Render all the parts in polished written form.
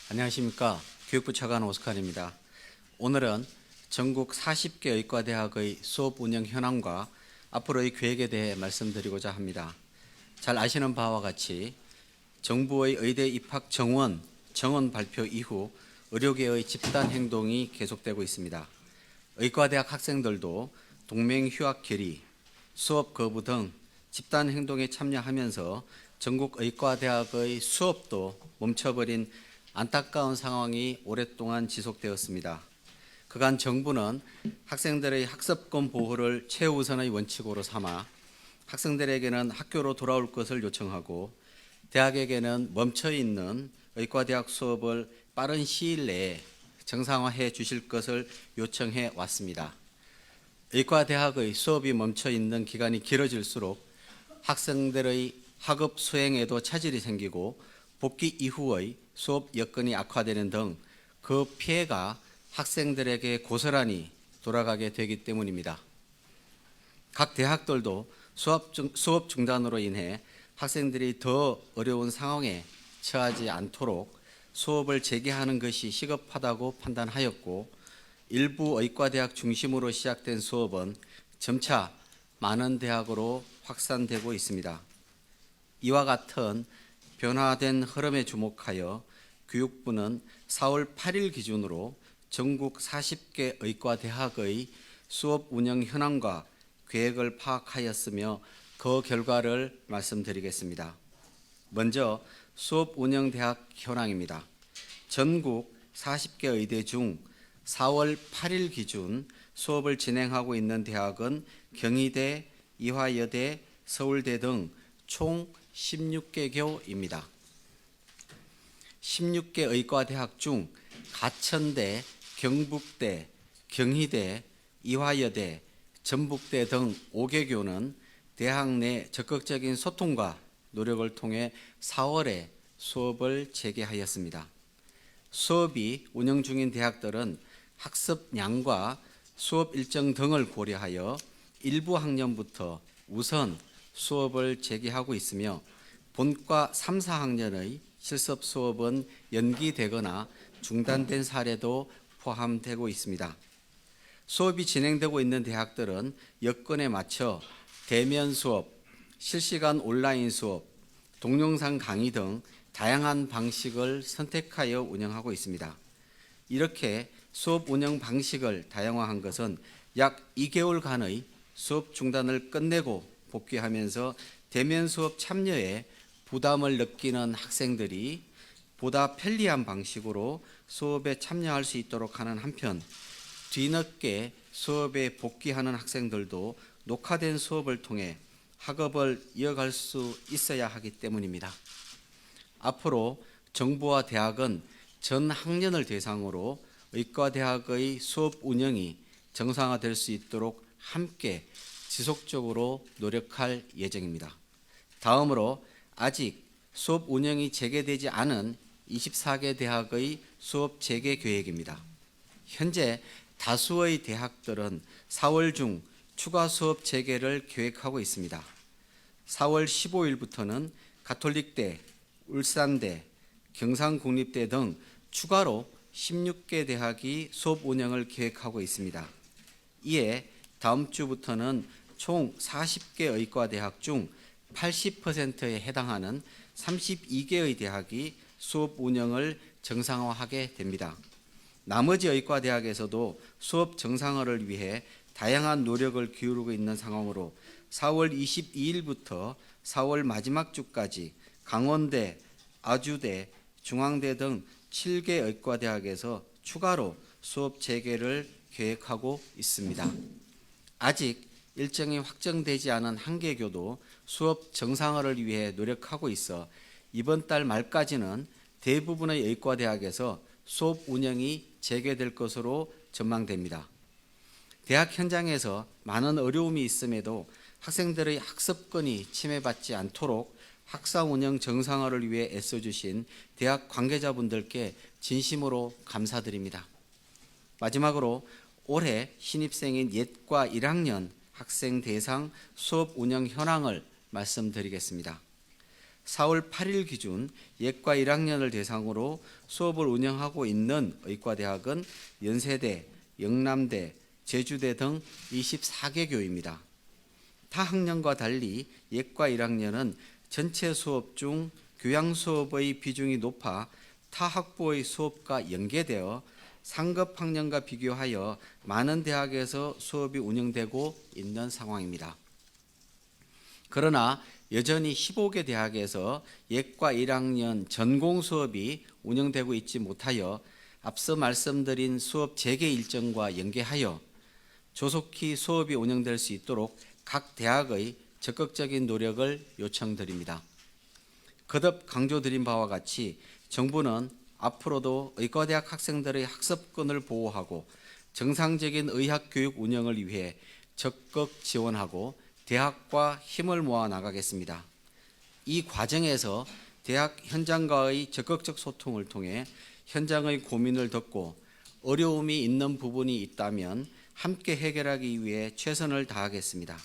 안녕하십니까. 교육부 차관 오스칸입니다. 오늘은 전국 40개 의과대학의 수업 운영 현황과 앞으로의 계획에 대해 말씀드리고자 합니다. 잘 아시는 바와 같이 정부의 의대 입학 정원 발표 이후 의료계의 집단 행동이 계속되고 있습니다. 의과대학 학생들도 동맹 휴학 결의, 수업 거부 등 집단 행동에 참여하면서 전국 의과대학의 수업도 멈춰버린 안타까운 상황이 오랫동안 지속되었습니다. 그간 정부는 학생들의 학습권 보호를 최우선의 원칙으로 삼아 학생들에게는 학교로 돌아올 것을 요청하고 대학에게는 멈춰있는 의과대학 수업을 빠른 시일 내에 정상화해 주실 것을 요청해 왔습니다. 의과대학의 수업이 멈춰있는 기간이 길어질수록 학생들의 학업 수행에도 차질이 생기고 복귀 이후의 수업 여건이 악화되는 등 그 피해가 학생들에게 고스란히 돌아가게 되기 때문입니다. 각 대학들도 수업 중단으로 인해 학생들이 더 어려운 상황에 처하지 않도록 수업을 재개하는 것이 시급하다고 판단하였고, 일부 의과대학 중심으로 시작된 수업은 점차 많은 대학으로 확산되고 있습니다. 이와 같은 변화된 흐름에 주목하여 교육부는 4월 8일 기준으로 전국 40개 의과대학의 수업 운영 현황과 계획을 파악하였으며 그 결과를 말씀드리겠습니다. 먼저 수업 운영 대학 현황입니다. 전국 40개 의대 중 4월 8일 기준 수업을 진행하고 있는 대학은 경희대, 이화여대, 서울대 등 총 16개교입니다. 16개 의과대학 중 가천대, 경북대, 경희대, 이화여대, 전북대 등 5개교는 대학 내 적극적인 소통과 노력을 통해 4월에 수업을 재개하였습니다. 수업이 운영 중인 대학들은 학습량과 수업 일정 등을 고려하여 일부 학년부터 우선 수업을 재개하고 있으며 본과 3, 4학년의 실습 수업은 연기되거나 중단된 사례도 포함되고 있습니다. 수업이 진행되고 있는 대학들은 여건에 맞춰 대면 수업, 실시간 온라인 수업, 동영상 강의 등 다양한 방식을 선택하여 운영하고 있습니다. 이렇게 수업 운영 방식을 다양화한 것은 약 2개월간의 수업 중단을 끝내고 복귀하면서 대면 수업 참여에 부담을 느끼는 학생들이 보다 편리한 방식으로 수업에 참여할 수 있도록 하는 한편, 뒤늦게 수업에 복귀하는 학생들도 녹화된 수업을 통해 학업을 이어갈 수 있어야 하기 때문입니다. 앞으로 정부와 대학은 전 학년을 대상으로 의과대학의 수업 운영이 정상화될 수 있도록 함께 지속적으로 노력할 예정입니다. 다음으로 아직 수업 운영이 재개되지 않은 24개 대학의 수업 재개 계획입니다. 현재 다수의 대학들은 4월 중 추가 수업 재개를 계획하고 있습니다. 4월 15일부터는 가톨릭대, 울산대, 경상국립대 등 추가로 16개 대학이 수업 운영을 계획하고 있습니다. 이에 다음 주부터는 총 40개 의과대학 중 80%에 해당하는 32개의 대학이 수업 운영을 정상화하게 됩니다. 나머지 의과대학에서도 수업 정상화를 위해 다양한 노력을 기울이고 있는 상황으로 4월 22일부터 4월 마지막 주까지 강원대, 아주대, 중앙대 등 7개 의과대학에서 추가로 수업 재개를 계획하고 있습니다. 아직 일정이 확정되지 않은 한 개교도 수업 정상화를 위해 노력하고 있어 이번 달 말까지는 대부분의 의과대학에서 수업 운영이 재개될 것으로 전망됩니다. 대학 현장에서 많은 어려움이 있음에도 학생들의 학습권이 침해받지 않도록 학사 운영 정상화를 위해 애써주신 대학 관계자분들께 진심으로 감사드립니다. 마지막으로 올해 신입생인 예과 1학년 학생 대상 수업 운영 현황을 말씀드리겠습니다. 4월 8일 기준 예과 1학년을 대상으로 수업을 운영하고 있는 의과대학은 연세대, 영남대, 제주대 등 24개 교입니다. 타 학년과 달리 예과 1학년은 전체 수업 중 교양 수업의 비중이 높아 타 학부의 수업과 연계되어 상급 학년과 비교하여 많은 대학에서 수업이 운영되고 있는 상황입니다. 그러나 여전히 15개 대학에서 예과 1학년 전공 수업이 운영되고 있지 못하여 앞서 말씀드린 수업 재개 일정과 연계하여 조속히 수업이 운영될 수 있도록 각 대학의 적극적인 노력을 요청드립니다. 거듭 강조드린 바와 같이 정부는 앞으로도 의과대학 학생들의 학습권을 보호하고 정상적인 의학교육 운영을 위해 적극 지원하고 대학과 힘을 모아 나가겠습니다. 이 과정에서 대학 현장과의 적극적 소통을 통해 현장의 고민을 듣고 어려움이 있는 부분이 있다면 함께 해결하기 위해 최선을 다하겠습니다.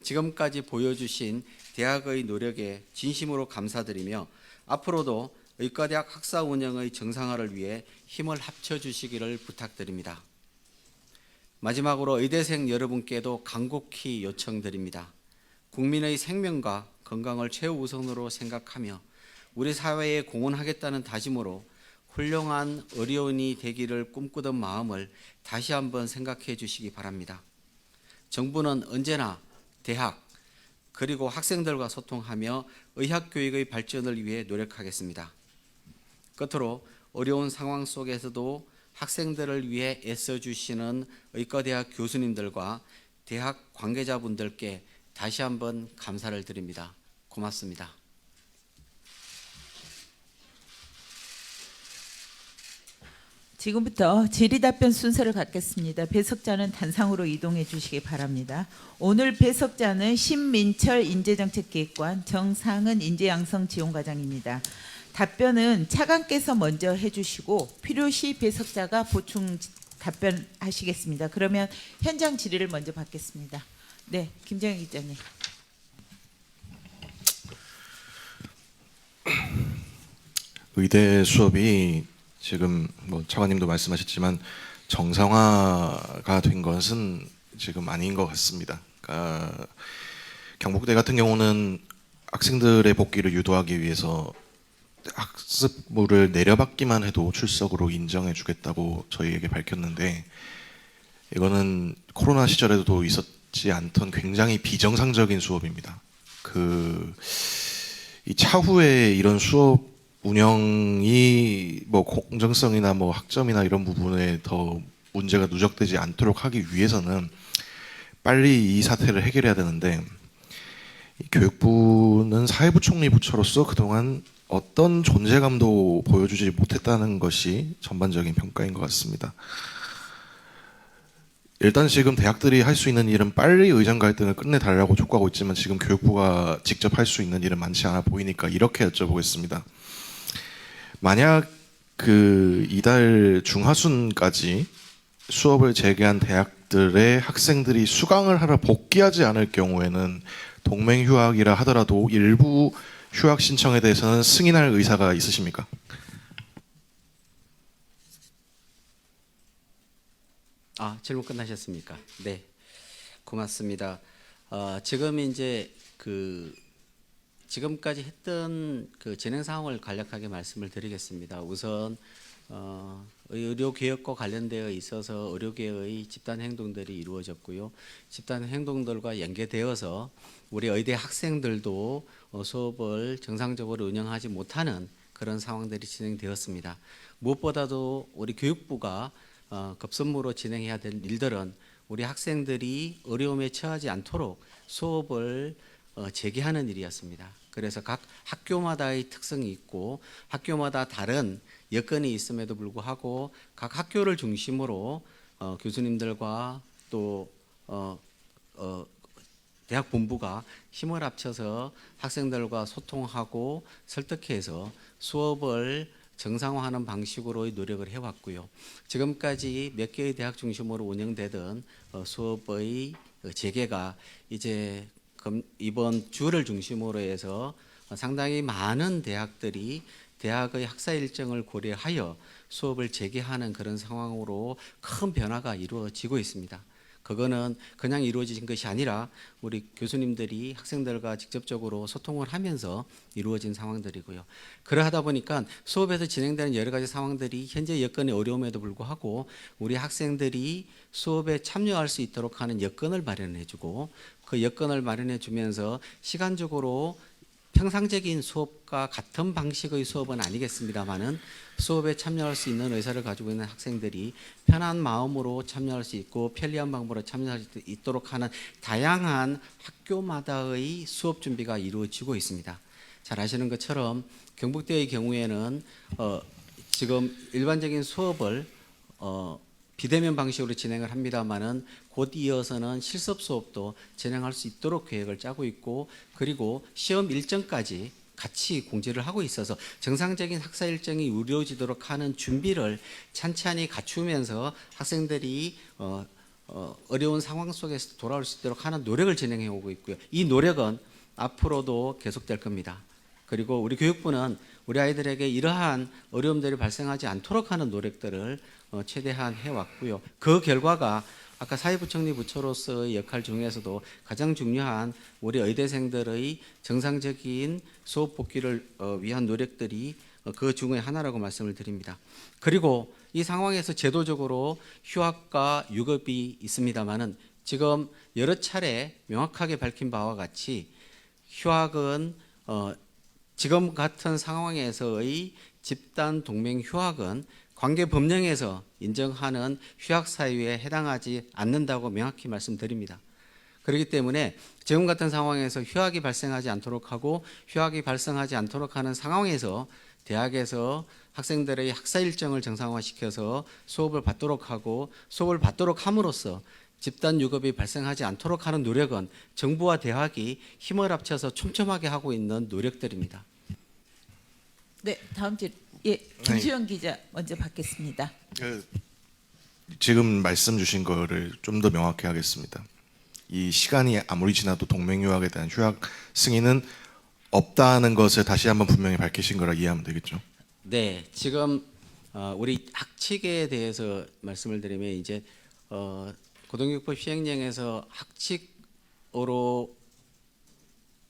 지금까지 보여주신 대학의 노력에 진심으로 감사드리며 앞으로도 의과대학 학사 운영의 정상화를 위해 힘을 합쳐주시기를 부탁드립니다. 마지막으로 의대생 여러분께도 간곡히 요청드립니다. 국민의 생명과 건강을 최우선으로 생각하며 우리 사회에 공헌하겠다는 다짐으로 훌륭한 의료인이 되기를 꿈꾸던 마음을 다시 한번 생각해 주시기 바랍니다. 정부는 언제나 대학 그리고 학생들과 소통하며 의학교육의 발전을 위해 노력하겠습니다. 끝으로 어려운 상황 속에서도 학생들을 위해 애써주시는 의과대학 교수님들과 대학 관계자분들께 다시 한번 감사를 드립니다. 고맙습니다. 지금부터 질의답변 순서를 갖겠습니다. 배석자는 단상으로 이동해 주시기 바랍니다. 오늘 배석자는 신민철 인재정책기획관, 정상은 인재양성지원과장입니다. 답변은 차관께서 먼저 해주시고 필요시 배석자가 보충 답변하시겠습니다. 그러면 현장 질의를 먼저 받겠습니다. 네, 김정희 기자님. 의대 수업이 지금 뭐 차관님도 말씀하셨지만 정상화가 된 것은 지금 아닌 것 같습니다. 그러니까 경북대 같은 경우는 학생들의 복귀를 유도하기 위해서 학습물을 내려받기만 해도 출석으로 인정해 주겠다고 저희에게 밝혔는데 이거는 코로나 시절에도 있었지 않던 굉장히 비정상적인 수업입니다. 이 차후에 이런 수업 운영이 뭐 공정성이나 뭐 학점이나 이런 부분에 더 문제가 누적되지 않도록 하기 위해서는 빨리 이 사태를 해결해야 되는데 교육부는 사회부총리 부처로서 그동안 어떤 존재감도 보여주지 못했다는 것이 전반적인 평가인 것 같습니다. 일단 지금 대학들이 할 수 있는 일은 빨리 의정 갈등을 끝내달라고 촉구하고 있지만 지금 교육부가 직접 할 수 있는 일은 많지 않아 보이니까 이렇게 여쭤보겠습니다. 만약 이달 중하순까지 수업을 재개한 대학들의 학생들이 수강을 하러 복귀하지 않을 경우에는 동맹휴학이라 하더라도 일부 휴학 신청에 대해서는 승인할 의사가 있으십니까? 질문 끝나셨습니까? 네, 고맙습니다. 지금 이제 지금까지 했던 진행 상황을 간략하게 말씀을 드리겠습니다. 우선 의료 개혁과 관련되어 있어서 의료계의 집단 행동들이 이루어졌고요. 집단 행동들과 연계되어서 우리 의대 학생들도 수업을 정상적으로 운영하지 못하는 그런 상황들이 진행되었습니다. 무엇보다도 우리 교육부가 급선무로 진행해야 될 일들은 우리 학생들이 어려움에 처하지 않도록 수업을 재개하는 일이었습니다. 그래서 각 학교마다의 특성이 있고 학교마다 다른 여건이 있음에도 불구하고 각 학교를 중심으로 교수님들과 또 대학 본부가 힘을 합쳐서 학생들과 소통하고 설득해서 수업을 정상화하는 방식으로의 노력을 해왔고요. 지금까지 몇 개의 대학 중심으로 운영되던 수업의 재개가 이제 이번 주를 중심으로 해서 상당히 많은 대학들이 대학의 학사 일정을 고려하여 수업을 재개하는 그런 상황으로 큰 변화가 이루어지고 있습니다. 그거는 그냥 이루어진 것이 아니라 우리 교수님들이 학생들과 직접적으로 소통을 하면서 이루어진 상황들이고요. 그러하다 보니까 수업에서 진행되는 여러 가지 상황들이 현재 여건의 어려움에도 불구하고 우리 학생들이 수업에 참여할 수 있도록 하는 여건을 마련해주고 그 여건을 마련해주면서 시간적으로 평상적인 수업과 같은 방식의 수업은 아니겠습니다만은 수업에 참여할 수 있는 의사를 가지고 있는 학생들이 편한 마음으로 참여할 수 있고 편리한 방법으로 참여할 수 있도록 하는 다양한 학교마다의 수업 준비가 이루어지고 있습니다. 잘 아시는 것처럼 경북대의 경우에는 지금 일반적인 수업을 비대면 방식으로 진행을 합니다만은 곧 이어서는 실습 수업도 진행할 수 있도록 계획을 짜고 있고 그리고 시험 일정까지 같이 공지를 하고 있어서 정상적인 학사 일정이 이루어지도록 하는 준비를 찬찬히 갖추면서 학생들이 어려운 상황 속에서 돌아올 수 있도록 하는 노력을 진행해 오고 있고요. 이 노력은 앞으로도 계속될 겁니다. 그리고 우리 교육부는 우리 아이들에게 이러한 어려움들이 발생하지 않도록 하는 노력들을 최대한 해왔고요. 그 결과가 아까 사회부총리 부처로서의 역할 중에서도 가장 중요한 우리 의대생들의 정상적인 수업 복귀를 위한 노력들이 그 중에 하나라고 말씀을 드립니다. 그리고 이 상황에서 제도적으로 휴학과 유급이 있습니다마는 지금 여러 차례 명확하게 밝힌 바와 같이 휴학은 지금 같은 상황에서의 집단 동맹 휴학은 관계 법령에서 인정하는 휴학 사유에 해당하지 않는다고 명확히 말씀드립니다. 그렇기 때문에 지금 같은 상황에서 휴학이 발생하지 않도록 하고 휴학이 발생하지 않도록 하는 상황에서 대학에서 학생들의 학사 일정을 정상화시켜서 수업을 받도록 하고 수업을 받도록 함으로써 집단 유급이 발생하지 않도록 하는 노력은 정부와 대학이 힘을 합쳐서 촘촘하게 하고 있는 노력들입니다. 네, 다음 질 김수영 기자 먼저 받겠습니다. 지금 말씀 주신 거를 좀 더 명확히 하겠습니다. 이 시간이 아무리 지나도 동맹유학에 대한 휴학 승인은 없다는 것을 다시 한번 분명히 밝히신 거라 이해하면 되겠죠? 네, 지금 우리 학칙에 대해서 말씀을 드리면 이제 고등교육법 시행령에서 학칙으로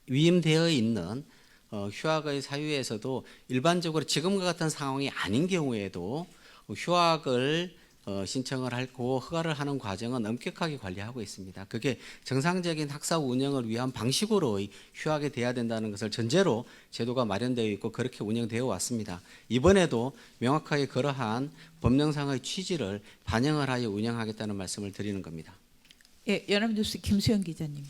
위임되어 있는 휴학의 사유에서도 일반적으로 지금과 같은 상황이 아닌 경우에도 휴학을 신청을 하고 허가를 하는 과정은 엄격하게 관리하고 있습니다. 그게 정상적인 학사 운영을 위한 방식으로의 휴학이 돼야 된다는 것을 전제로 제도가 마련되어 있고 그렇게 운영되어 왔습니다. 이번에도 명확하게 그러한 법령상의 취지를 반영을 하여 운영하겠다는 말씀을 드리는 겁니다. 예, 연합뉴스 김수영 기자님.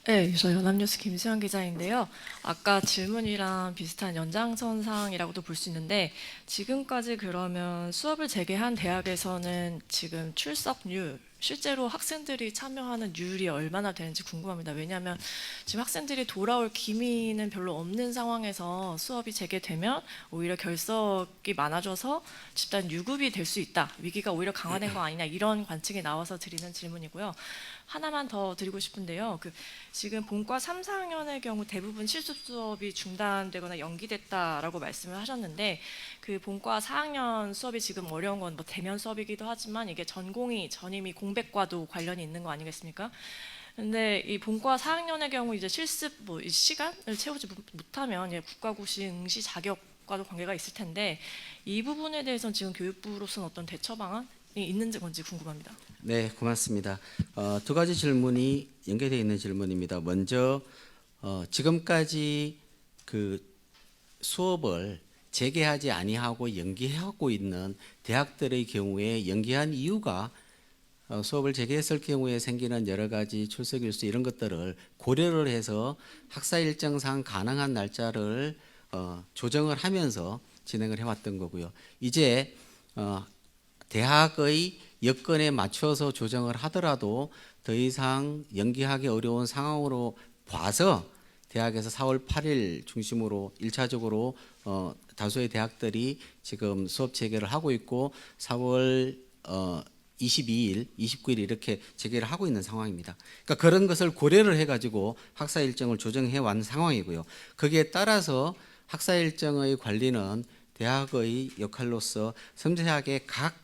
네, 저 연합뉴스 김수현 기자인데요. 아까 질문이랑 비슷한 연장선상이라고도 볼 수 있는데 지금까지 그러면 수업을 재개한 대학에서는 지금 출석률, 실제로 학생들이 참여하는 률이 얼마나 되는지 궁금합니다. 왜냐하면 지금 학생들이 돌아올 기미는 별로 없는 상황에서 수업이 재개되면 오히려 결석이 많아져서 집단 유급이 될 수 있다. 위기가 오히려 강화된 거 아니냐 이런 관측이 나와서 드리는 질문이고요. 하나만 더 드리고 싶은데요. 지금 본과 3, 4학년의 경우 대부분 실습 수업이 중단되거나 연기됐다라고 말씀을 하셨는데 그 본과 4학년 수업이 지금 어려운 건 뭐 대면 수업이기도 하지만 이게 전공이 전임이 공백과도 관련이 있는 거 아니겠습니까? 근데 이 본과 4학년의 경우 이제 실습 뭐 시간을 채우지 못하면 국가고시 응시 자격과도 관계가 있을 텐데 이 부분에 대해서는 지금 교육부로서는 어떤 대처 방안이 있는지 건지 궁금합니다. 네, 고맙습니다. 두 가지 질문이 연계되어 있는 질문입니다. 먼저 지금까지 그 수업을 재개하지 아니하고 연기하고 있는 대학들의 경우에 연기한 이유가 수업을 재개했을 경우에 생기는 여러 가지 출석 일수 이런 것들을 고려를 해서 학사 일정상 가능한 날짜를 조정을 하면서 진행을 해왔던 거고요. 이제 대학의 여건에 맞춰서 조정을 하더라도 더 이상 연기하기 어려운 상황으로 봐서 대학에서 4월 8일 중심으로 1차적으로 다수의 대학들이 지금 수업 재개를 하고 있고 4월 22일, 29일 이렇게 재개를 하고 있는 상황입니다. 그러니까 그런 것을 고려를 해가지고 학사 일정을 조정해 왔는 상황이고요. 거기에 따라서 학사 일정의 관리는 대학의 역할로서 섬세하게 각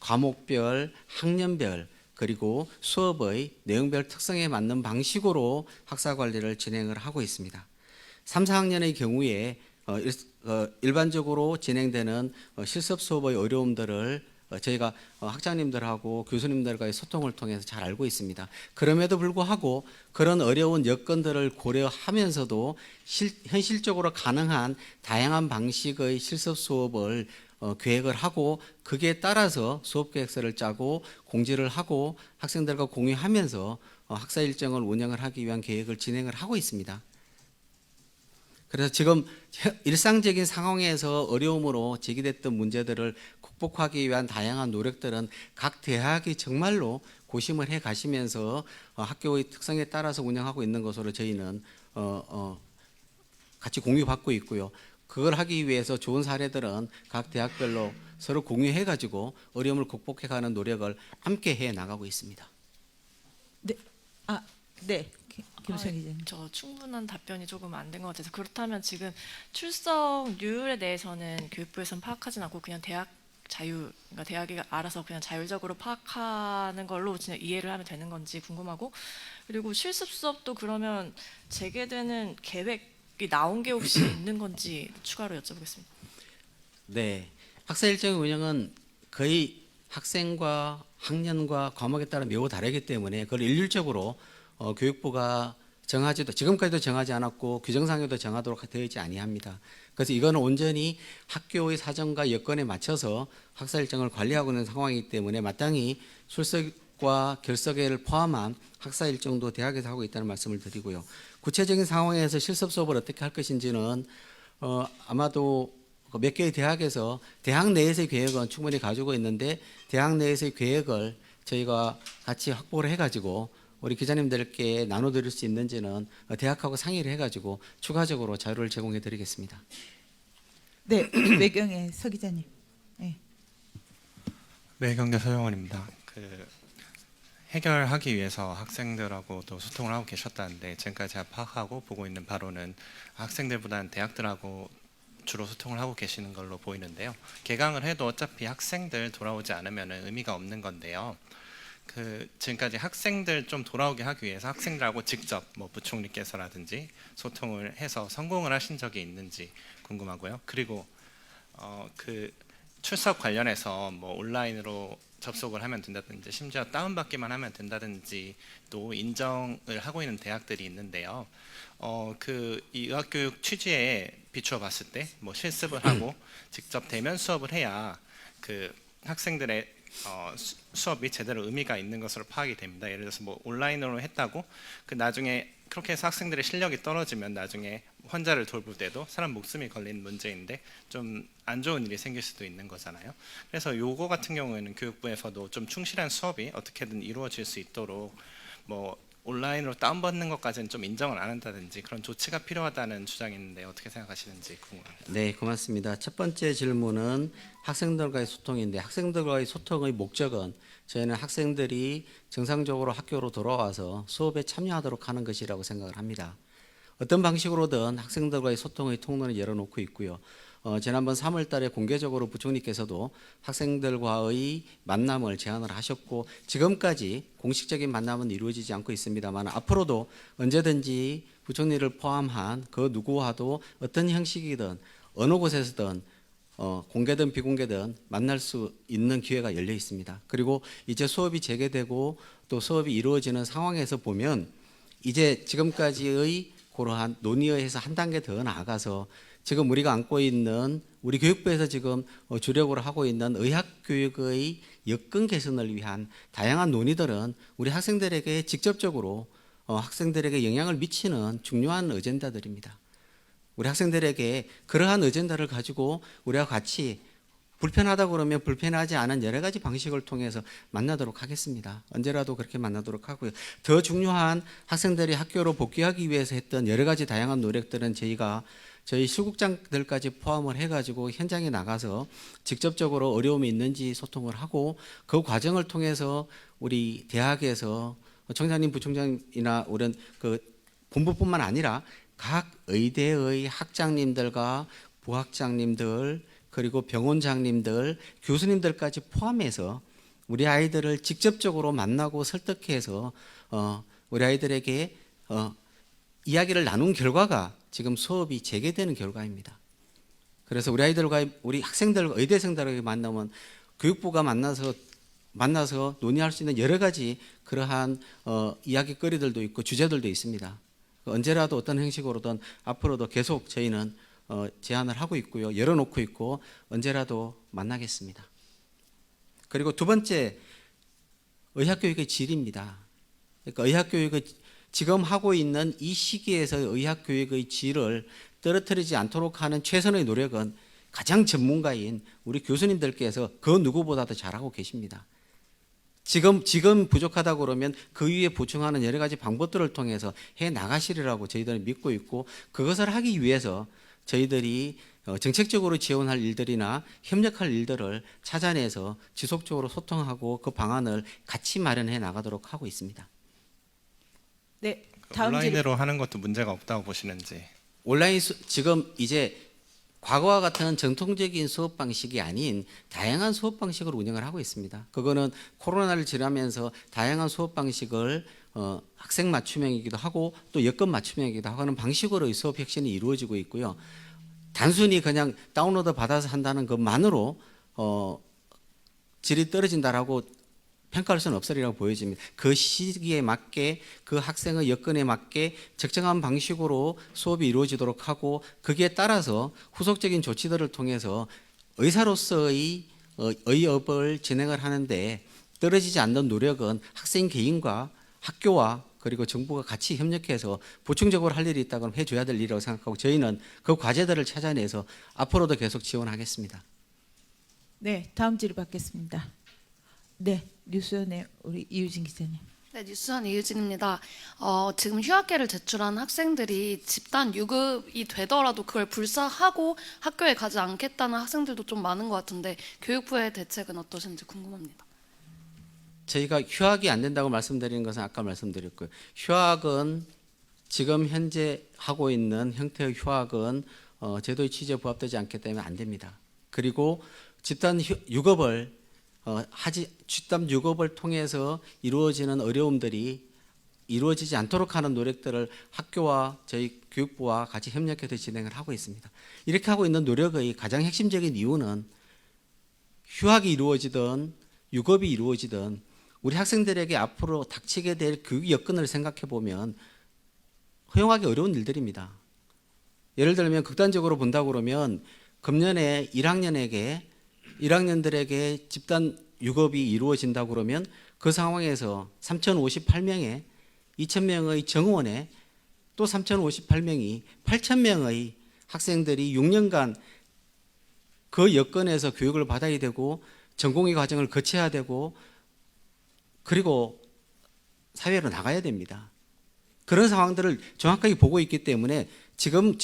과목별, 학년별 그리고 수업의 내용별 특성에 맞는 방식으로 학사 관리를 진행을 하고 있습니다. 3, 4학년의 경우에 일반적으로 진행되는 실습 수업의 어려움들을 저희가 학장님들하고 교수님들과의 소통을 통해서 잘 알고 있습니다. 그럼에도 불구하고 그런 어려운 여건들을 고려하면서도 현실적으로 가능한 다양한 방식의 실습 수업을 계획을 하고 거기에 따라서 수업 계획서를 짜고 공지를 하고 학생들과 공유하면서 학사 일정을 운영을 하기 위한 계획을 진행을 하고 있습니다. 그래서 지금 일상적인 상황에서 어려움으로 제기됐던 문제들을 극복하기 위한 다양한 노력들은 각 대학이 정말로 고심을 해 가시면서 학교의 특성에 따라서 운영하고 있는 것으로 저희는 같이 공유받고 있고요. 그걸 하기 위해서 좋은 사례들은 각 대학별로 서로 공유해 가지고 어려움을 극복해 가는 노력을 함께 해 나가고 있습니다. 네, 네, 김수현 기자님. 저 충분한 답변이 조금 안 된 것 같아서 그렇다면 지금 출석률에 대해서는 교육부에서는 파악하진 않고 그냥 그러니까 대학이 알아서 그냥 자율적으로 파악하는 걸로 그냥 이해를 하면 되는 건지 궁금하고, 그리고 실습 수업도 그러면 재개되는 계획이 나온 게 혹시 있는 건지 추가로 여쭤보겠습니다. 네, 학사 일정의 운영은 거의 학생과 학년과 과목에 따라 매우 다르기 때문에 그걸 일률적으로 교육부가 지금까지도 정하지 않았고 규정상에도 정하도록 되어 있지 아니합니다. 그래서 이거는 온전히 학교의 사정과 여건에 맞춰서 학사 일정을 관리하고 있는 상황이기 때문에 마땅히 출석과 결석회를 포함한 학사 일정도 대학에서 하고 있다는 말씀을 드리고요. 구체적인 상황에서 실습 수업을 어떻게 할 것인지는 아마도 몇 개의 대학에서 대학 내에서의 계획은 충분히 가지고 있는데 대학 내에서의 계획을 저희가 같이 확보를 해가지고 우리 기자님들께 나눠드릴 수 있는지는 대학하고 상의를 해가지고 추가적으로 자료를 제공해 드리겠습니다. 네, 외경의 서 기자님. 네. 외경대 서영원입니다. 해결하기 위해서 학생들하고 또 소통을 하고 계셨다는데 지금까지 제가 파악하고 보고 있는 바로는 학생들보다는 대학들하고 주로 소통을 하고 계시는 걸로 보이는데요. 개강을 해도 어차피 학생들 돌아오지 않으면 의미가 없는 건데요. 지금까지 학생들 좀 돌아오게 하기 위해서 학생들하고 직접 뭐 부총리께서라든지 소통을 해서 성공을 하신 적이 있는지 궁금하고요. 그리고 출석 관련해서 뭐 온라인으로 접속을 하면 된다든지 심지어 다운받기만 하면 된다든지 또 인정을 하고 있는 대학들이 있는데요. 이 의학교육 취지에 비추어 봤을 때 뭐 실습을 하고 직접 대면 수업을 해야 학생들의 수업이 제대로 의미가 있는 것으로 파악이 됩니다. 예를 들어서 뭐 온라인으로 했다고 나중에 그렇게 해서 학생들의 실력이 떨어지면 나중에 환자를 돌볼 때도 사람 목숨이 걸리는 문제인데 좀 안 좋은 일이 생길 수도 있는 거잖아요. 그래서 요거 같은 경우에는 교육부에서도 좀 충실한 수업이 어떻게든 이루어질 수 있도록 뭐 온라인으로 다운받는 것까지는 좀 인정을 안 한다든지 그런 조치가 필요하다는 주장이 있는데 어떻게 생각하시는지 궁금합니다. 네, 고맙습니다. 첫 번째 질문은 학생들과의 소통인데 학생들과의 소통의 목적은 저희는 학생들이 정상적으로 학교로 돌아와서 수업에 참여하도록 하는 것이라고 생각을 합니다. 어떤 방식으로든 학생들과의 소통의 통로를 열어놓고 있고요. 지난번 3월 달에 공개적으로 부총리께서도 학생들과의 만남을 제안을 하셨고 지금까지 공식적인 만남은 이루어지지 않고 있습니다만 앞으로도 언제든지 부총리를 포함한 그 누구와도 어떤 형식이든 어느 곳에서든 공개든 비공개든 만날 수 있는 기회가 열려 있습니다. 그리고 이제 수업이 재개되고 또 수업이 이루어지는 상황에서 보면 이제 지금까지의 그러한 논의에서 한 단계 더 나아가서 지금 우리가 안고 있는 우리 교육부에서 지금 주력으로 하고 있는 의학교육의 여건 개선을 위한 다양한 논의들은 우리 학생들에게 직접적으로 학생들에게 영향을 미치는 중요한 어젠다들입니다. 우리 학생들에게 그러한 어젠다를 가지고 우리와 같이 불편하다고 그러면 불편하지 않은 여러 가지 방식을 통해서 만나도록 하겠습니다. 언제라도 그렇게 만나도록 하고요. 더 중요한 학생들이 학교로 복귀하기 위해서 했던 여러 가지 다양한 노력들은 저희가 저희 실국장들까지 포함을 해가지고 현장에 나가서 직접적으로 어려움이 있는지 소통을 하고 그 과정을 통해서 우리 대학에서 청장님, 부총장이나 우리 그 본부뿐만 아니라 각 의대의 학장님들과 부학장님들 그리고 병원장님들, 교수님들까지 포함해서 우리 아이들을 직접적으로 만나고 설득해서 우리 아이들에게 이야기를 나눈 결과가 지금 수업이 재개되는 결과입니다. 그래서 우리 아이들과 우리 학생들, 의대생들에게 만나면 교육부가 만나서 논의할 수 있는 여러 가지 그러한 이야기거리들도 있고 주제들도 있습니다. 언제라도 어떤 형식으로든 앞으로도 계속 저희는 제안을 하고 있고요. 열어놓고 있고 언제라도 만나겠습니다. 그리고 두 번째, 의학교육의 질입니다. 그러니까 의학교육의 지금 하고 있는 이 시기에서 의학교육의 질을 떨어뜨리지 않도록 하는 최선의 노력은 가장 전문가인 우리 교수님들께서 그 누구보다도 잘하고 계십니다. 지금 부족하다고 그러면 그 위에 보충하는 여러 가지 방법들을 통해서 해 나가시리라고 저희들은 믿고 있고 그것을 하기 위해서 저희들이 정책적으로 지원할 일들이나 협력할 일들을 찾아내서 지속적으로 소통하고 그 방안을 같이 마련해 나가도록 하고 있습니다. 네, 다음 질의. 온라인으로 하는 것도 문제가 없다고 보시는지. 온라인 지금 이제 과거와 같은 전통적인 수업 방식이 아닌 다양한 수업 방식으로 운영을 하고 있습니다. 그거는 코로나를 지나면서 다양한 수업 방식을 학생 맞춤형이기도 하고 또 여건 맞춤형이기도 하는 방식으로 수업 혁신이 이루어지고 있고요. 단순히 그냥 다운로드 받아서 한다는 것만으로 질이 떨어진다라고 평가할 수는 없으리라고 보여집니다. 그 시기에 맞게 그 학생의 여건에 맞게 적정한 방식으로 수업이 이루어지도록 하고 거기에 따라서 후속적인 조치들을 통해서 의사로서의 의업을 진행을 하는데 떨어지지 않는 노력은 학생 개인과 학교와 그리고 정부가 같이 협력해서 보충적으로 할 일이 있다면 해줘야 될 일이라고 생각하고 저희는 그 과제들을 찾아내서 앞으로도 계속 지원하겠습니다. 네, 다음 질의 받겠습니다. 네, 뉴스원의 우리 이유진 기자님. 네, 뉴스원 이유진입니다. 지금 휴학계를 제출한 학생들이 집단 유급이 되더라도 그걸 불사하고 학교에 가지 않겠다는 학생들도 좀 많은 것 같은데 교육부의 대책은 어떠신지 궁금합니다. 저희가 휴학이 안 된다고 말씀드리는 것은 아까 말씀드렸고요. 휴학은 지금 현재 하고 있는 형태의 휴학은 제도의 취지에 부합되지 않기 때문에 안 됩니다. 그리고 집단 유급을 집단 유급을 통해서 이루어지는 어려움들이 이루어지지 않도록 하는 노력들을 학교와 저희 교육부와 같이 협력해서 진행을 하고 있습니다. 이렇게 하고 있는 노력의 가장 핵심적인 이유는 휴학이 이루어지든 유급이 이루어지든 우리 학생들에게 앞으로 닥치게 될 교육 여건을 생각해 보면 허용하기 어려운 일들입니다. 예를 들면 극단적으로 본다고 그러면 금년에 1학년들에게 집단 유급이 이루어진다고 그러면 그 상황에서 3,058명에 2,000명의 정원에 또 3,058명이 8,000명의 학생들이 6년간 그 여건에서 교육을 받아야 되고 전공의 과정을 거쳐야 되고 그리고 사회로 나가야 됩니다. 그런 상황들을 정확하게 보고 있기 때문에 지금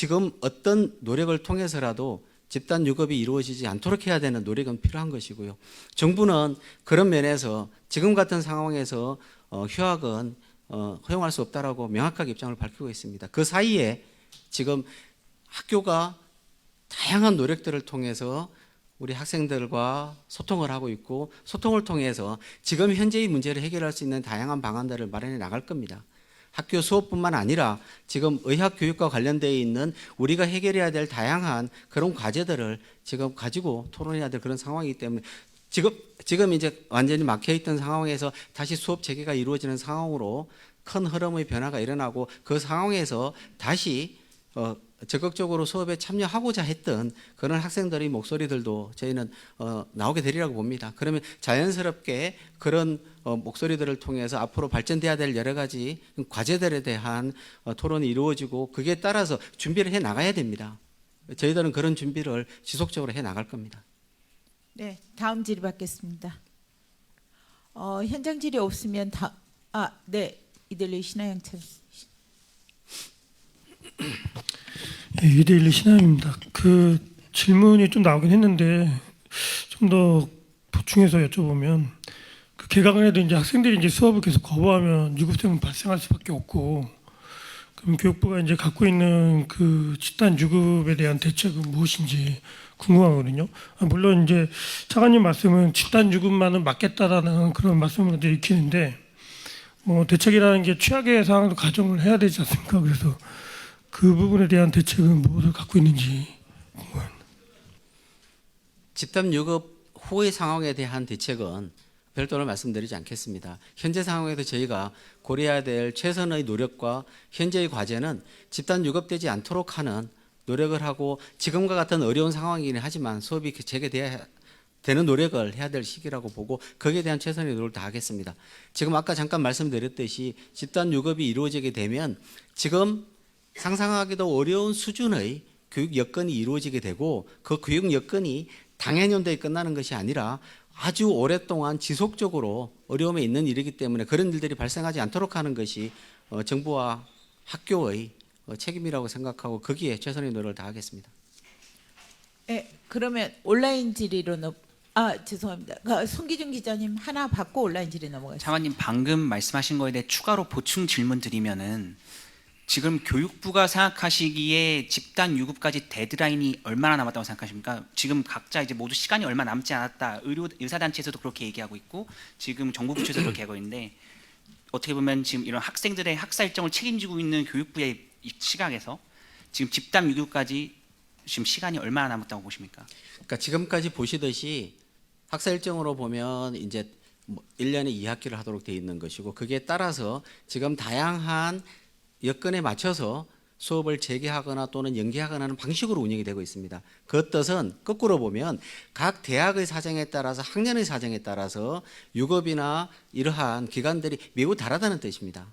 어떤 노력을 통해서라도 집단 유급이 이루어지지 않도록 해야 되는 노력은 필요한 것이고요. 정부는 그런 면에서 지금 같은 상황에서 휴학은 허용할 수 없다라고 명확하게 입장을 밝히고 있습니다. 그 사이에 지금 학교가 다양한 노력들을 통해서 우리 학생들과 소통을 하고 있고 소통을 통해서 지금 현재의 문제를 해결할 수 있는 다양한 방안들을 마련해 나갈 겁니다. 학교 수업뿐만 아니라 지금 의학 교육과 관련되어 있는 우리가 해결해야 될 다양한 그런 과제들을 지금 가지고 토론해야 될 그런 상황이기 때문에 지금 이제 완전히 막혀 있던 상황에서 다시 수업 재개가 이루어지는 상황으로 큰 흐름의 변화가 일어나고 그 상황에서 다시 적극적으로 수업에 참여하고자 했던 그런 학생들의 목소리들도 저희는 나오게 되리라고 봅니다. 그러면 자연스럽게 그런 목소리들을 통해서 앞으로 발전돼야 될 여러 가지 과제들에 대한 토론이 이루어지고 그에 따라서 준비를 해 나가야 됩니다. 저희들은 그런 준비를 지속적으로 해 나갈 겁니다. 네, 다음 질의 받겠습니다. 현장 질의 없으면 네, 이들리 신하영철. 예, 2대1 신하입니다. 그 질문이 좀 나오긴 했는데 좀 더 보충해서 여쭤보면 그 개강을 해도 이제 학생들이 이제 수업을 계속 거부하면 유급생은 발생할 수밖에 없고 그럼 교육부가 이제 갖고 있는 그 집단 유급에 대한 대책은 무엇인지 궁금하거든요. 물론 이제 차관님 말씀은 집단 유급만은 막겠다라는 그런 말씀으로 읽히는데 뭐 대책이라는 게 최악의 상황도 가정을 해야 되지 않습니까? 그래서 그 부분에 대한 대책은 무엇을 갖고 있는지 궁금합니다. 집단 유급 후의 상황에 대한 대책은 별도로 말씀드리지 않겠습니다. 현재 상황에도 저희가 고려해야 될 최선의 노력과 현재의 과제는 집단 유급되지 않도록 하는 노력을 하고 지금과 같은 어려운 상황이긴 하지만 수업이 재개돼야 되는 노력을 해야 될 시기라고 보고 거기에 대한 최선의 노력을 다하겠습니다. 지금 아까 잠깐 말씀드렸듯이 집단 유급이 이루어지게 되면 지금 상상하기도 어려운 수준의 교육 여건이 이루어지게 되고 그 교육 여건이 당해년도에 끝나는 것이 아니라 아주 오랫동안 지속적으로 어려움에 있는 일이기 때문에 그런 일들이 발생하지 않도록 하는 것이 정부와 학교의 책임이라고 생각하고 거기에 최선의 노력을 다하겠습니다. 네, 그러면 온라인 질의로 죄송합니다. 손기준 기자님 하나 받고 온라인 질의 넘어가겠습니다. 장관님 방금 말씀하신 거에 대해 추가로 보충 질문 드리면은 지금 교육부가 생각하시기에 집단 유급까지 데드라인이 얼마나 남았다고 생각하십니까? 지금 각자 이제 모두 시간이 얼마 남지 않았다. 의사단체에서도 그렇게 얘기하고 있고 지금 정부 부처에서 그렇게 하고 있는데 어떻게 보면 지금 이런 학생들의 학사 일정을 책임지고 있는 교육부의 시각에서 지금 집단 유급까지 지금 시간이 얼마나 남았다고 보십니까? 그러니까 지금까지 보시듯이 학사 일정으로 보면 이제 1년에 2학기를 하도록 되어 있는 것이고 그게 따라서 지금 다양한 여건에 맞춰서 수업을 재개하거나 또는 연기하거나 하는 방식으로 운영이 되고 있습니다. 그 뜻은 거꾸로 보면 각 대학의 사정에 따라서 학년의 사정에 따라서 유급이나 이러한 기간들이 매우 다르다는 뜻입니다.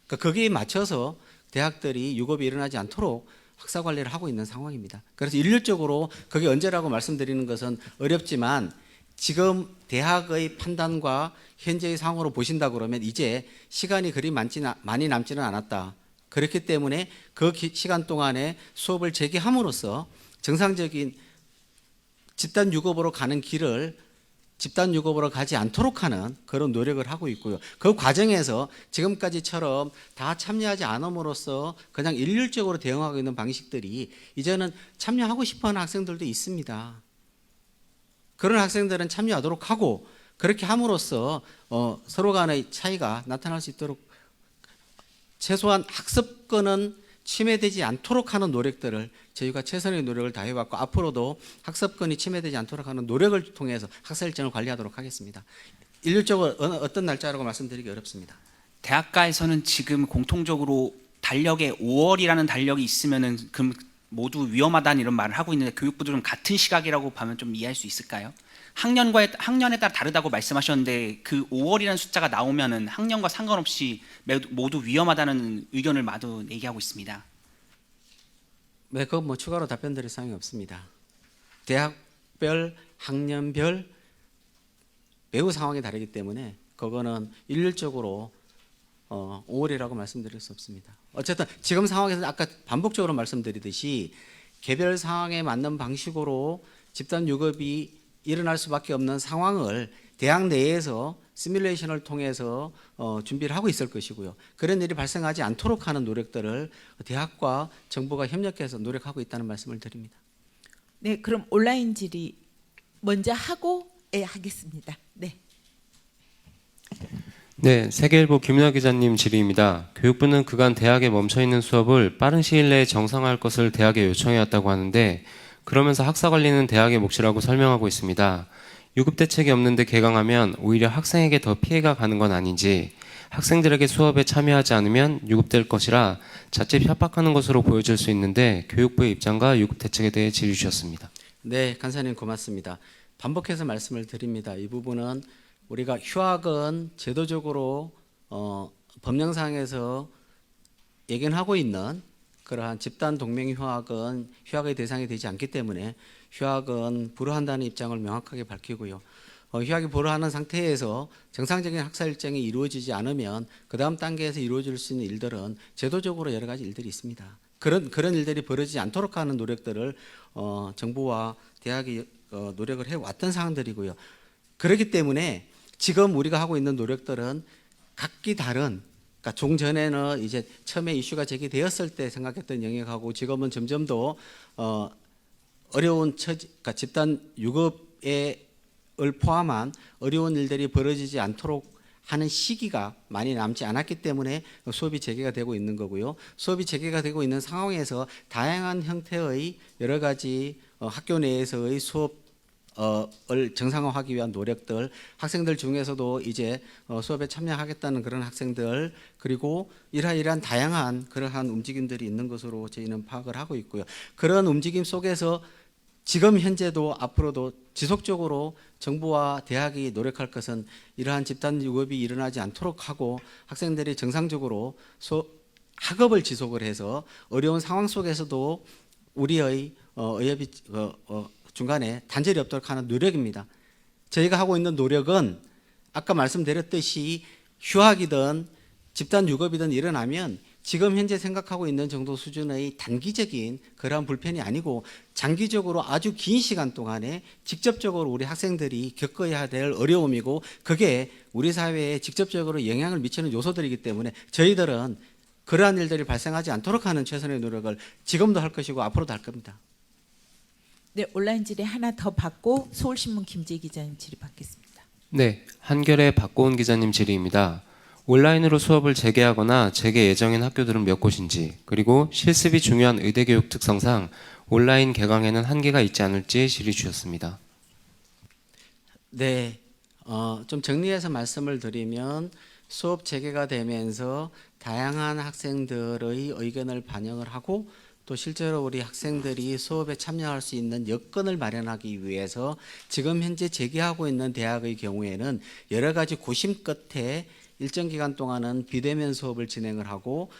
그러니까 거기에 맞춰서 대학들이 유급이 일어나지 않도록 학사 관리를 하고 있는 상황입니다. 그래서 일률적으로 그게 언제라고 말씀드리는 것은 어렵지만 지금 대학의 판단과 현재의 상황으로 보신다 그러면 이제 시간이 그리 많이 남지는 않았다. 그렇기 때문에 그 시간 동안에 수업을 재개함으로써 정상적인 집단 유급으로 가는 길을 집단 유급으로 가지 않도록 하는 그런 노력을 하고 있고요. 그 과정에서 지금까지처럼 다 참여하지 않음으로써 그냥 일률적으로 대응하고 있는 방식들이 이제는 참여하고 싶어하는 학생들도 있습니다. 그런 학생들은 참여하도록 하고 그렇게 함으로써 서로 간의 차이가 나타날 수 있도록 최소한 학습권은 침해되지 않도록 하는 노력들을 저희가 최선의 노력을 다해왔고 앞으로도 학습권이 침해되지 않도록 하는 노력을 통해서 학사 일정을 관리하도록 하겠습니다. 일률적으로 어떤 날짜라고 말씀드리기 어렵습니다. 대학가에서는 지금 공통적으로 달력에 5월이라는 달력이 있으면은 그럼 모두 위험하다는 이런 말을 하고 있는데 교육부도 좀 같은 시각이라고 보면 좀 이해할 수 있을까요? 학년에 따라 다르다고 말씀하셨는데 그 5월이라는 숫자가 나오면은 학년과 상관없이 모두 위험하다는 의견을 마저 얘기하고 있습니다. 네, 그건 뭐 추가로 답변드릴 사항이 없습니다. 대학별, 학년별 매우 상황이 다르기 때문에 그거는 일률적으로 5월이라고 말씀드릴 수 없습니다. 어쨌든 지금 상황에서 아까 반복적으로 말씀드리듯이 개별 상황에 맞는 방식으로 집단 유급이 일어날 수밖에 없는 상황을 대학 내에서 시뮬레이션을 통해서 준비를 하고 있을 것이고요. 그런 일이 발생하지 않도록 하는 노력들을 대학과 정부가 협력해서 노력하고 있다는 말씀을 드립니다. 네, 그럼 온라인 질의 먼저 하고 하겠습니다. 네. 네, 세계일보 김윤아 기자님 질의입니다. 교육부는 그간 대학에 멈춰있는 수업을 빠른 시일 내에 정상화할 것을 대학에 요청해왔다고 하는데 그러면서 학사 관리는 대학의 몫이라고 설명하고 있습니다. 유급 대책이 없는데 개강하면 오히려 학생에게 더 피해가 가는 건 아닌지 학생들에게 수업에 참여하지 않으면 유급될 것이라 자칫 협박하는 것으로 보여질 수 있는데 교육부의 입장과 유급 대책에 대해 질의 주셨습니다. 네, 간사님 고맙습니다. 반복해서 말씀을 드립니다. 이 부분은 우리가 휴학은 제도적으로 법령상에서 예견하고 있는 그러한 집단 동맹 휴학은 휴학의 대상이 되지 않기 때문에 휴학은 불허한다는 입장을 명확하게 밝히고요. 휴학이 불허하는 상태에서 정상적인 학사 일정이 이루어지지 않으면 그 다음 단계에서 이루어질 수 있는 일들은 제도적으로 여러 가지 일들이 있습니다. 그런 일들이 벌어지지 않도록 하는 노력들을 정부와 대학이 노력을 해왔던 사항들이고요. 그렇기 때문에 지금 우리가 하고 있는 노력들은 각기 다른, 그러니까 종전에는 이제 처음에 이슈가 제기되었을 때 생각했던 영역하고 지금은 점점 더 어려운 그러니까 집단 유급을 포함한 어려운 일들이 벌어지지 않도록 하는 시기가 많이 남지 않았기 때문에 수업이 재개가 되고 있는 거고요. 수업이 재개가 되고 있는 상황에서 다양한 형태의 여러 가지 학교 내에서의 수업을 정상화하기 위한 노력들, 학생들 중에서도 이제 수업에 참여하겠다는 그런 학생들, 그리고 이러한 다양한 그러한 움직임들이 있는 것으로 저희는 파악을 하고 있고요. 그런 움직임 속에서 지금 현재도 앞으로도 지속적으로 정부와 대학이 노력할 것은 이러한 집단 유급이 일어나지 않도록 하고 학생들이 정상적으로 학업을 지속을 해서 어려운 상황 속에서도 우리의 의협이 중간에 단절이 없도록 하는 노력입니다. 저희가 하고 있는 노력은 아까 말씀드렸듯이 휴학이든 집단 유급이든 일어나면 지금 현재 생각하고 있는 정도 수준의 단기적인 그러한 불편이 아니고 장기적으로 아주 긴 시간 동안에 직접적으로 우리 학생들이 겪어야 될 어려움이고 그게 우리 사회에 직접적으로 영향을 미치는 요소들이기 때문에 저희들은 그러한 일들이 발생하지 않도록 하는 최선의 노력을 지금도 할 것이고 앞으로도 할 겁니다. 네, 온라인 질의 하나 더 받고 서울신문 김재희 기자님 질의 받겠습니다. 네, 한겨레 박고은 기자님 질의입니다. 온라인으로 수업을 재개하거나 재개 예정인 학교들은 몇 곳인지, 그리고 실습이 중요한 의대교육 특성상 온라인 개강에는 한계가 있지 않을지 질의 주셨습니다. 네, 좀 정리해서 말씀을 드리면 수업 재개가 되면서 다양한 학생들의 의견을 반영을 하고 또 실제로 우리 학생들이 수업에 참여할 수 있는 여건을 마련하기 위해서 지금 현재 재개하고 있는 대학의 경우에는 여러 가지 고심 끝에 일정 기간 동안은 비대면 수업을 진행을 하고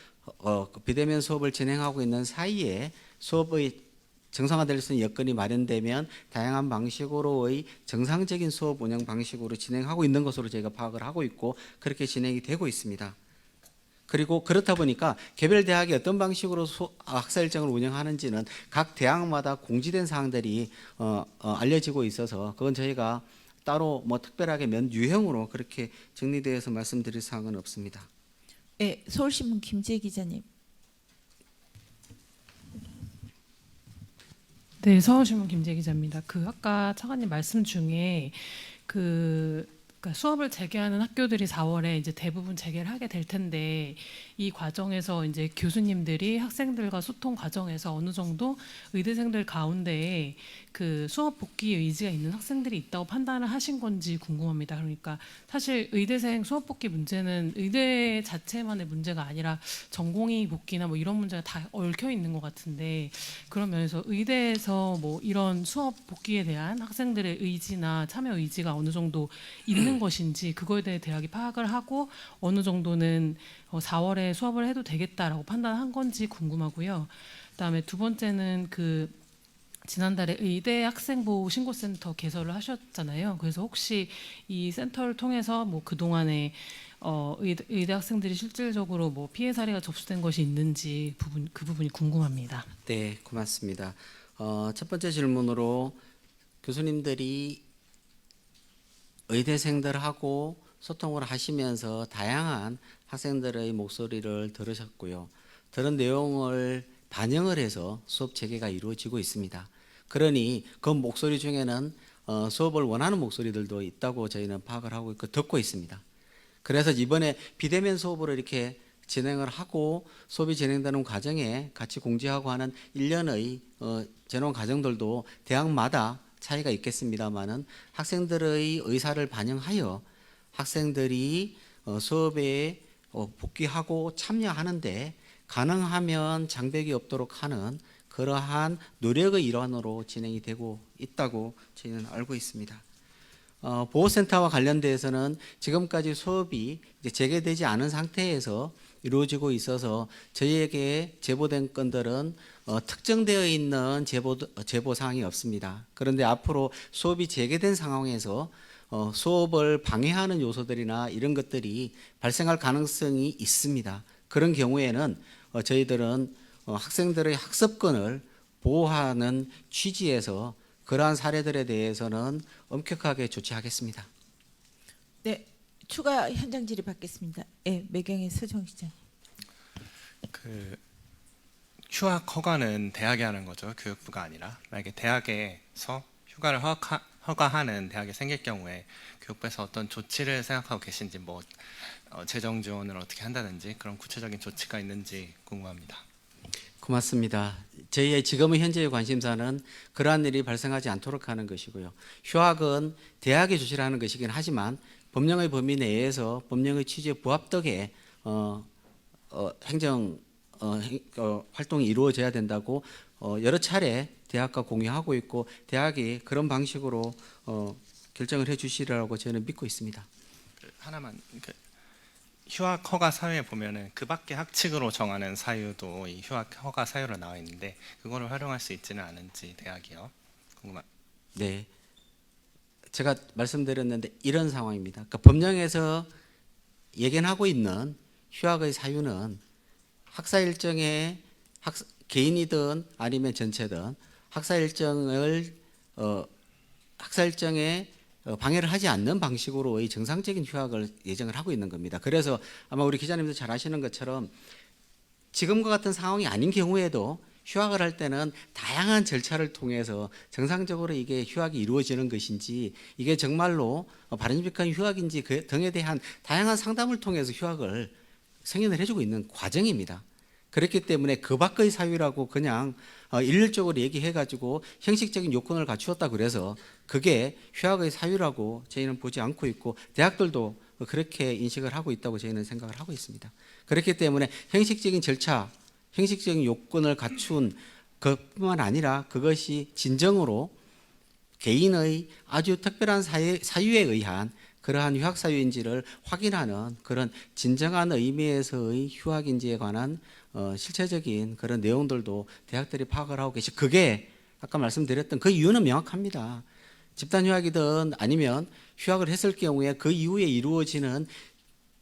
비대면 수업을 진행하고 있는 사이에 수업의 정상화될 수 있는 여건이 마련되면 다양한 방식으로의 정상적인 수업 운영 방식으로 진행하고 있는 것으로 저희가 파악을 하고 있고 그렇게 진행이 되고 있습니다. 그리고 그렇다 보니까 개별 대학이 어떤 방식으로 학사 일정을 운영하는지는 각 대학마다 공지된 사항들이 알려지고 있어서 그건 저희가 따로 뭐 특별하게 면 유형으로 그렇게 정리되어서 말씀드릴 사항은 없습니다. 네, 서울신문 김재희 기자님. 네, 서울신문 김재 기자입니다. 아까 차관님 말씀 중에 그러니까 수업을 재개하는 학교들이 4월에 이제 대부분 재개를 하게 될 텐데 이 과정에서 이제 교수님들이 학생들과 소통 과정에서 어느 정도 의대생들 가운데에 그 수업 복귀 의지가 있는 학생들이 있다고 판단을 하신 건지 궁금합니다. 그러니까 사실 의대생 수업 복귀 문제는 의대 자체만의 문제가 아니라 전공의 복귀나 뭐 이런 문제가 다 얽혀 있는 것 같은데 그런 면에서 의대에서 뭐 이런 수업 복귀에 대한 학생들의 의지나 참여 의지가 어느 정도 있는 것인지 그거에 대해 대학이 파악을 하고 어느 정도는 4월에 수업을 해도 되겠다라고 판단한 건지 궁금하고요. 그다음에 두 번째는 지난달에 의대 학생보호 신고센터 개설을 하셨잖아요. 그래서 혹시 이 센터를 통해서 뭐 그동안에 의대 학생들이 실질적으로 뭐 피해 사례가 접수된 것이 있는지 그 부분이 궁금합니다. 네, 고맙습니다. 첫 번째 질문으로 교수님들이 의대생들하고 소통을 하시면서 다양한 학생들의 목소리를 들으셨고요. 들은 내용을 반영을 해서 수업 재개가 이루어지고 있습니다. 그러니 그 목소리 중에는 수업을 원하는 목소리들도 있다고 저희는 파악을 하고 있고 듣고 있습니다. 그래서 이번에 비대면 수업으로 이렇게 진행을 하고 수업이 진행되는 과정에 같이 공지하고 하는 일련의 전원 과정들도 대학마다 차이가 있겠습니다만은 학생들의 의사를 반영하여 학생들이 수업에 복귀하고 참여하는데 가능하면 장벽이 없도록 하는 그러한 노력의 일환으로 진행이 되고 있다고 저희는 알고 있습니다. 보호센터와 관련돼서는 지금까지 수업이 이제 재개되지 않은 상태에서 이루어지고 있어서 저희에게 제보된 건들은 특정되어 있는 제보 사항이 없습니다. 그런데 앞으로 수업이 재개된 상황에서 수업을 방해하는 요소들이나 이런 것들이 발생할 가능성이 있습니다. 그런 경우에는 저희들은 학생들의 학습권을 보호하는 취지에서 그러한 사례들에 대해서는 엄격하게 조치하겠습니다. 네, 추가 현장 질의 받겠습니다. 예, 매경의 서정 기자님. 그 휴학 허가는 대학이 하는 거죠. 교육부가 아니라. 만약에 대학에서 휴가를 허가하는 대학이 생길 경우에 교육부에서 어떤 조치를 생각하고 계신지 뭐 재정 지원을 어떻게 한다든지 그런 구체적인 조치가 있는지 궁금합니다. 고맙습니다. 저희의 지금의 현재의 관심사는 그러한 일이 발생하지 않도록 하는 것이고요. 휴학은 대학이 조치를 하는 것이긴 하지만 법령의 범위 내에서 법령의 취지에 부합되게 행정 활동이 이루어져야 된다고 여러 차례 대학과 공유하고 있고 대학이 그런 방식으로 결정을 해주시리라고 저는 믿고 있습니다. 하나만 휴학 허가 사유에 보면은 그 밖에 학칙으로 정하는 사유도 이 휴학 허가 사유로 나와 있는데 그거를 활용할 수 있지는 않은지 대학이요. 궁금합니다. 네, 제가 말씀드렸는데 이런 상황입니다. 그러니까 법령에서 예견하고 있는 휴학의 사유는 학사 일정에 개인이든 아니면 전체든 학사 일정에 방해를 하지 않는 방식으로의 정상적인 휴학을 예정을 하고 있는 겁니다. 그래서 아마 우리 기자님도 잘 아시는 것처럼 지금과 같은 상황이 아닌 경우에도 휴학을 할 때는 다양한 절차를 통해서 정상적으로 이게 휴학이 이루어지는 것인지 이게 정말로 바람직한 휴학인지 그 등에 대한 다양한 상담을 통해서 휴학을 승인을 해주고 있는 과정입니다. 그렇기 때문에 그 밖의 사유라고 그냥 일률적으로 얘기해가지고 형식적인 요건을 갖추었다 그래서 그게 휴학의 사유라고 저희는 보지 않고 있고 대학들도 그렇게 인식을 하고 있다고 저희는 생각을 하고 있습니다. 그렇기 때문에 형식적인 절차, 형식적인 요건을 갖춘 것뿐만 아니라 그것이 진정으로 개인의 아주 특별한 사유에 의한 그러한 휴학 사유인지를 확인하는 그런 진정한 의미에서의 휴학인지에 관한 실체적인 그런 내용들도 대학들이 파악을 하고 계시. 그게 아까 말씀드렸던 그 이유는 명확합니다. 집단 휴학이든 아니면 휴학을 했을 경우에 그 이후에 이루어지는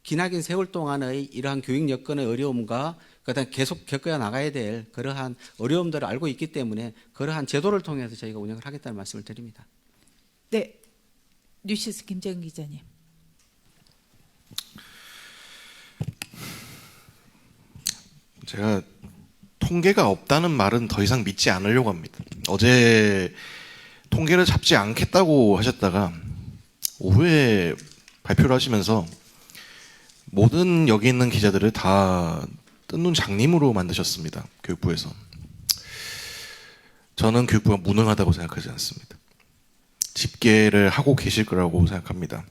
기나긴 세월 동안의 이러한 교육 여건의 어려움과 그다음 계속 겪어야 나가야 될 그러한 어려움들을 알고 있기 때문에 그러한 제도를 통해서 저희가 운영을 하겠다는 말씀을 드립니다. 네, 뉴시스 김정은 기자님. 제가 통계가 없다는 말은 더 이상 믿지 않으려고 합니다. 어제 통계를 잡지 않겠다고 하셨다가 오후에 발표를 하시면서 모든 여기 있는 기자들을 다 뜬눈 장님으로 만드셨습니다. 교육부에서. 저는 교육부가 무능하다고 생각하지 않습니다. 집계를 하고 계실 거라고 생각합니다.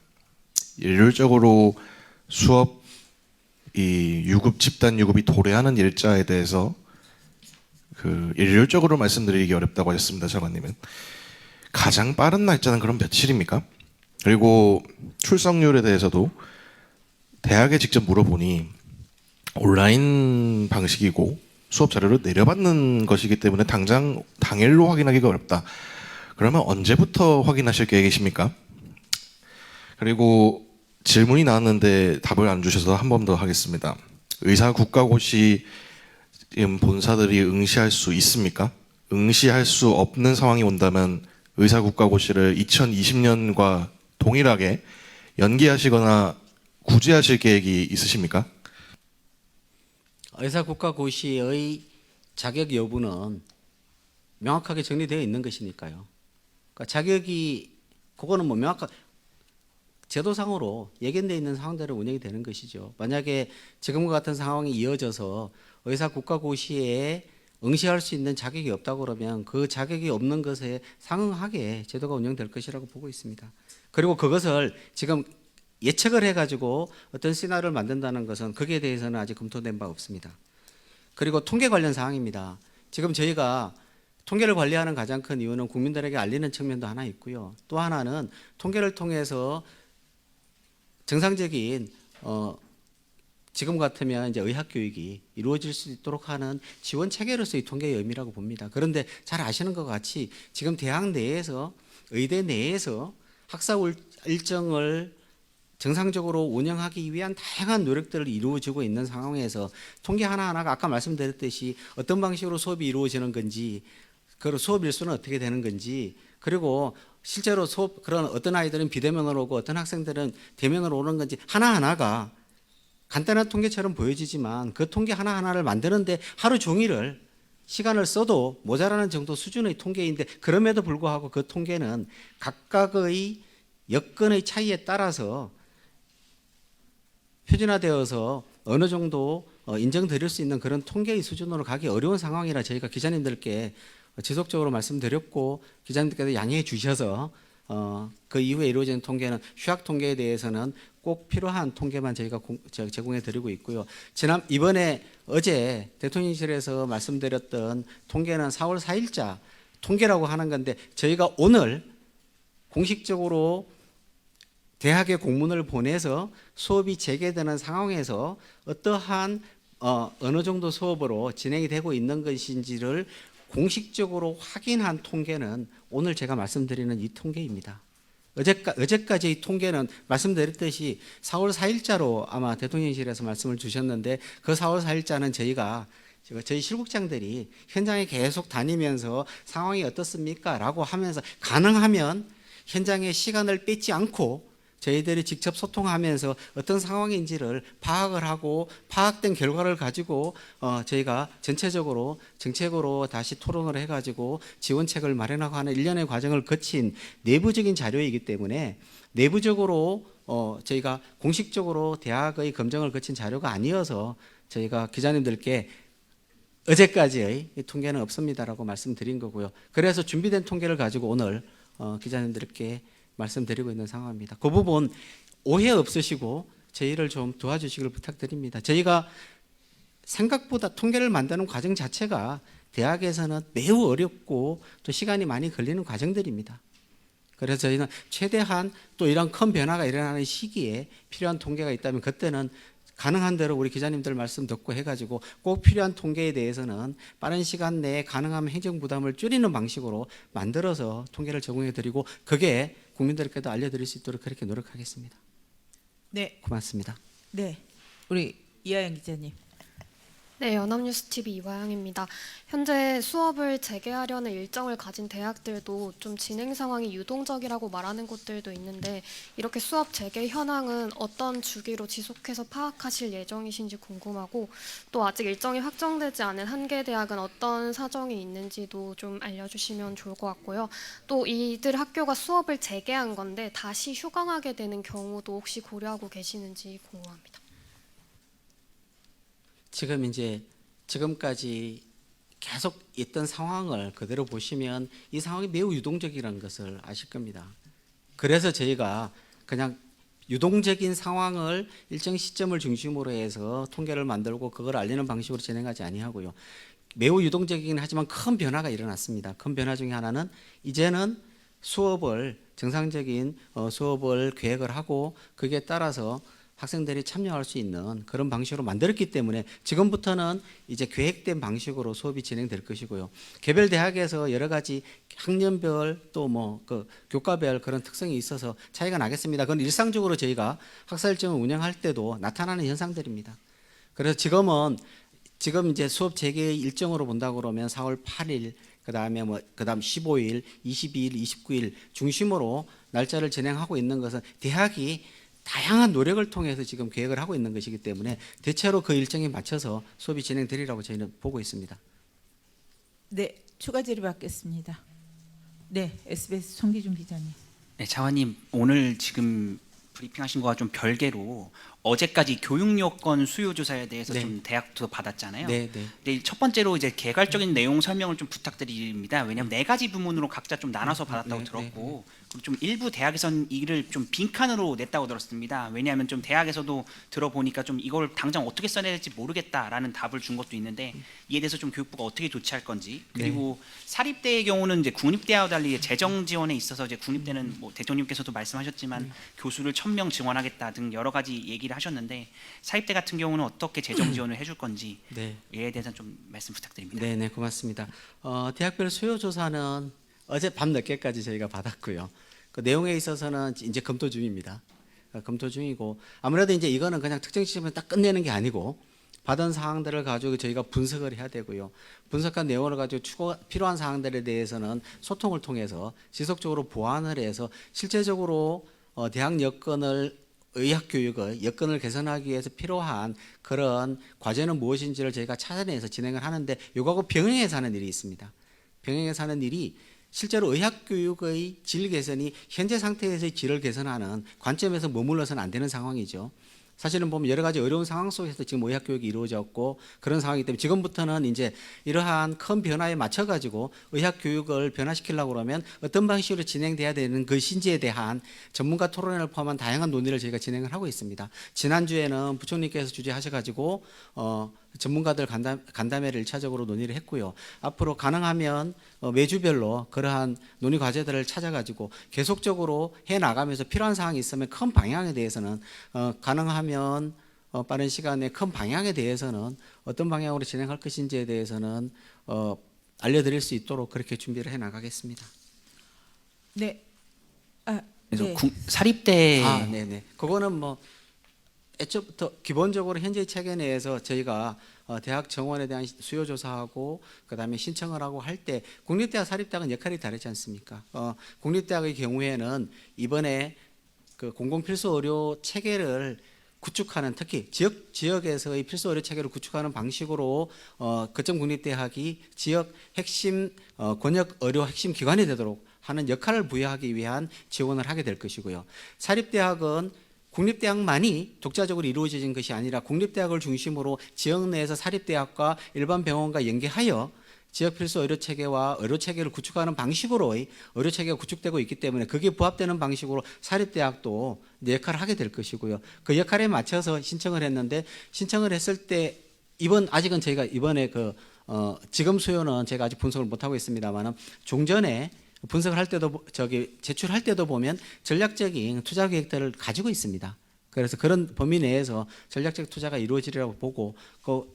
일률적으로 수업 이 유급 집단 유급이 도래하는 일자에 대해서 그 일률적으로 말씀드리기 어렵다고 하셨습니다. 장관님은 가장 빠른 날짜는 그럼 며칠입니까? 그리고 출석률에 대해서도 대학에 직접 물어보니 온라인 방식이고 수업 자료를 내려받는 것이기 때문에 당일로 확인하기가 어렵다. 그러면 언제부터 확인하실 계획이십니까? 그리고 질문이 나왔는데 답을 안 주셔서 한 번 더 하겠습니다. 의사 국가고시 본사들이 응시할 수 있습니까? 응시할 수 없는 상황이 온다면 의사 국가고시를 2020년과 동일하게 연기하시거나 구제하실 계획이 있으십니까? 의사 국가고시의 자격 여부는 명확하게 정리되어 있는 것이니까요. 그러니까 자격이 그거는 뭐 제도상으로 예견되어 있는 상황대로 운영이 되는 것이죠. 만약에 지금과 같은 상황이 이어져서 의사 국가고시에 응시할 수 있는 자격이 없다고 그러면 그 자격이 없는 것에 상응하게 제도가 운영될 것이라고 보고 있습니다. 그리고 그것을 지금 예측을 해가지고 어떤 시나리오를 만든다는 것은 거기에 대해서는 아직 검토된 바 없습니다. 그리고 통계 관련 사항입니다. 지금 저희가 통계를 관리하는 가장 큰 이유는 국민들에게 알리는 측면도 하나 있고요. 또 하나는 통계를 통해서 정상적인 지금 같으면 이제 의학 교육이 이루어질 수 있도록 하는 지원 체계로서의 통계의 의미라고 봅니다. 그런데 잘 아시는 것 같이 지금 대학 내에서 의대 내에서 학사 일정을 정상적으로 운영하기 위한 다양한 노력들을 이루어지고 있는 상황에서 통계 하나하나가 아까 말씀드렸듯이 어떤 방식으로 수업이 이루어지는 건지, 그 수업 일수는 어떻게 되는 건지, 그리고 실제로 수업 그런 어떤 아이들은 비대면으로 오고 어떤 학생들은 대면으로 오는 건지 하나하나가 간단한 통계처럼 보여지지만 그 통계 하나하나를 만드는데 하루 종일을 시간을 써도 모자라는 정도 수준의 통계인데, 그럼에도 불구하고 그 통계는 각각의 여건의 차이에 따라서 표준화되어서 어느 정도 인정드릴 수 있는 그런 통계의 수준으로 가기 어려운 상황이라 저희가 기자님들께 지속적으로 말씀드렸고, 기자님들께서 양해해 주셔서 그 이후에 이루어지는 통계는 휴학 통계에 대해서는 꼭 필요한 통계만 저희가 제공해 드리고 있고요. 이번에 어제 대통령실에서 말씀드렸던 통계는 4월 4일자 통계라고 하는 건데, 저희가 오늘 공식적으로 대학에 공문을 보내서 수업이 재개되는 상황에서 어떠한 어느 정도 수업으로 진행이 되고 있는 것인지를 공식적으로 확인한 통계는 오늘 제가 말씀드리는 이 통계입니다. 어제까지의 통계는 말씀드렸듯이 4월 4일자로 아마 대통령실에서 말씀을 주셨는데, 그 4월 4일자는 저희 실국장들이 현장에 계속 다니면서 상황이 어떻습니까? 라고 하면서 가능하면 현장에 시간을 뺏지 않고 저희들이 직접 소통하면서 어떤 상황인지를 파악을 하고, 파악된 결과를 가지고 저희가 전체적으로 정책으로 다시 토론을 해가지고 지원책을 마련하고 하는 일련의 과정을 거친 내부적인 자료이기 때문에, 내부적으로 저희가 공식적으로 대학의 검증을 거친 자료가 아니어서 저희가 기자님들께 어제까지의 통계는 없습니다라고 말씀드린 거고요. 그래서 준비된 통계를 가지고 오늘 기자님들께 말씀드리고 있는 상황입니다. 그 부분 오해 없으시고 저희를 좀 도와주시길 부탁드립니다. 저희가 생각보다 통계를 만드는 과정 자체가 대학에서는 매우 어렵고 또 시간이 많이 걸리는 과정들입니다. 그래서 저희는 최대한 또 이런 큰 변화가 일어나는 시기에 필요한 통계가 있다면 그때는 가능한 대로 우리 기자님들 말씀 듣고 해가지고 꼭 필요한 통계에 대해서는 빠른 시간 내에 가능하면 행정 부담을 줄이는 방식으로 만들어서 통계를 제공해 드리고, 그게 국민들께도 알려드릴 수 있도록 그렇게 노력하겠습니다. 네, 고맙습니다. 네, 우리 이하영 기자님. 네, 연합뉴스 TV 이화영입니다. 현재 수업을 재개하려는 일정을 가진 대학들도 좀 진행 상황이 유동적이라고 말하는 곳들도 있는데, 이렇게 수업 재개 현황은 어떤 주기로 지속해서 파악하실 예정이신지 궁금하고, 또 아직 일정이 확정되지 않은 한 개 대학은 어떤 사정이 있는지도 좀 알려주시면 좋을 것 같고요. 또 이들 학교가 수업을 재개한 건데 다시 휴강하게 되는 경우도 혹시 고려하고 계시는지 궁금합니다. 지금까지 계속 있던 상황을 그대로 보시면 이 상황이 매우 유동적이라는 것을 아실 겁니다. 그래서 저희가 그냥 유동적인 상황을 일정 시점을 중심으로 해서 통계를 만들고 그걸 알리는 방식으로 진행하지 아니하고요. 매우 유동적이긴 하지만 큰 변화가 일어났습니다. 큰 변화 중에 하나는 이제는 정상적인 수업을 계획을 하고 거기에 따라서 학생들이 참여할 수 있는 그런 방식으로 만들었기 때문에 지금부터는 이제 계획된 방식으로 수업이 진행될 것이고요. 개별 대학에서 여러 가지 학년별 또 그 교과별 그런 특성이 있어서 차이가 나겠습니다. 그건 일상적으로 저희가 학사 일정을 운영할 때도 나타나는 현상들입니다. 그래서 지금 이제 수업 재개의 일정으로 본다고 그러면 4월 8일 그다음 15일, 22일, 29일 중심으로 날짜를 진행하고 있는 것은 대학이 다양한 노력을 통해서 지금 계획을 하고 있는 것이기 때문에 대체로 그 일정에 맞춰서 수업이 진행되리라고 저희는 보고 있습니다. 네, 추가 질의 받겠습니다. 네, SBS 송기준 기자님. 네, 차관님, 오늘 지금 브리핑하신 거와 좀 별개로 어제까지 교육 요건 수요 조사에 대해서 네. 좀 대학도 받았잖아요. 네. 근데 첫 번째로 이제 개괄적인 내용 설명을 좀 부탁드립니다. 왜냐하면 4가지 부문으로 각자 좀 나눠서 받았다고 들었고, 그리고 좀 일부 대학에서는 이를 좀 빈칸으로 냈다고 들었습니다. 왜냐하면 좀 대학에서도 들어보니까 좀 이걸 당장 어떻게 써내야 될지 모르겠다라는 답을 준 것도 있는데, 이에 대해서 좀 교육부가 어떻게 조치할 건지, 그리고 사립대의 경우는 이제 국립대와 달리 재정 지원에 있어서 이제 국립대는 뭐 대통령께서도 말씀하셨지만 교수를 1000명 지원하겠다 등 여러 가지 얘기를 하셨는데, 사립대 같은 경우는 어떻게 재정 지원을 해줄 건지 이에 대해서 좀 말씀 부탁드립니다. 네, 고맙습니다. 대학별 수요 조사는 어제 밤 늦게까지 저희가 받았고요. 그 내용에 있어서는 이제 검토 중입니다. 검토 중이고 아무래도 이제 이거는 그냥 특정 시점에 딱 끝내는 게 아니고 받은 사항들을 가지고 저희가 분석을 해야 되고요. 분석한 내용을 가지고 추가 필요한 사항들에 대해서는 소통을 통해서 지속적으로 보완을 해서 실제적으로 대학 여건을 의학교육의 여건을 개선하기 위해서 필요한 그런 과제는 무엇인지를 저희가 찾아내서 진행을 하는데 이거하고 병행해서 하는 일이 있습니다. 병행해서 하는 일이 실제로 의학교육의 질 개선이 현재 상태에서의 질을 개선하는 관점에서 머물러서는 안 되는 상황이죠. 사실은 보면 여러 가지 어려운 상황 속에서 지금 의학교육이 이루어졌고 그런 상황이기 때문에 지금부터는 이제 이러한 큰 변화에 맞춰가지고 의학교육을 변화시키려고 그러면 어떤 방식으로 진행돼야 되는 것인지에 대한 전문가 토론회를 포함한 다양한 논의를 저희가 진행을 하고 있습니다. 지난주에는 부총리께서 주재하셔가지고 전문가들 간담회를 1차적으로 논의를 했고요. 앞으로 가능하면 매주별로 그러한 논의 과제들을 찾아가지고 계속적으로 해나가면서 필요한 사항이 있으면 큰 방향에 대해서는 가능하면 빠른 시간에 큰 방향에 대해서는 어떤 방향으로 진행할 것인지에 대해서는 알려드릴 수 있도록 그렇게 준비를 해나가겠습니다. 네. 그래서 네. 사립대 네네. 그거는 뭐 애초부터 기본적으로 현재 체계 내에서 저희가 대학 정원에 대한 수요 조사하고 그다음에 신청을 하고 할 때 국립대학 사립대학은 역할이 다르지 않습니까? 국립대학의 경우에는 이번에 그 공공필수 의료 체계를 구축하는 특히 지역에서의 필수 의료 체계를 구축하는 방식으로 거점 국립대학이 지역 핵심 권역 의료 핵심 기관이 되도록 하는 역할을 부여하기 위한 지원을 하게 될 것이고요. 사립대학은 국립대학만이 독자적으로 이루어진 것이 아니라 국립대학을 중심으로 지역 내에서 사립대학과 일반 병원과 연계하여 지역 필수 의료체계와 의료체계를 구축하는 방식으로의 의료체계가 구축되고 있기 때문에 그게 부합되는 방식으로 사립대학도 역할을 하게 될 것이고요. 그 역할에 맞춰서 신청을 했는데 신청을 했을 때 아직은 저희가 이번에 지금 수요는 제가 아직 분석을 못하고 있습니다만 종전에 분석을 할 때도 제출할 때도 보면 전략적인 투자 계획들을 가지고 있습니다. 그래서 그런 범위 내에서 전략적 투자가 이루어지리라고 보고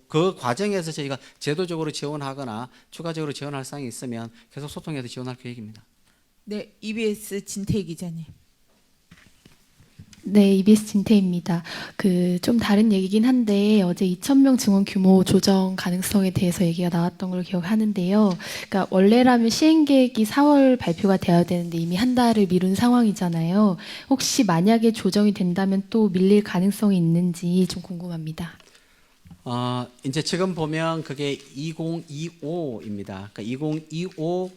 그 과정에서 저희가 제도적으로 지원하거나 추가적으로 지원할 사항이 있으면 계속 소통해서 지원할 계획입니다. 네, EBS 진태희 기자님. 네, EBS 진태입니다. 좀 다른 얘기긴 한데 어제 2,000명 증원 규모 조정 가능성에 대해서 얘기가 나왔던 걸 기억하는데요. 그러니까 원래라면 시행 계획이 4월 발표가 되어야 되는데 이미 한 달을 미룬 상황이잖아요. 혹시 만약에 조정이 된다면 또 밀릴 가능성이 있는지 좀 궁금합니다. 이제 지금 보면 그게 2025입니다. 그러니까 2025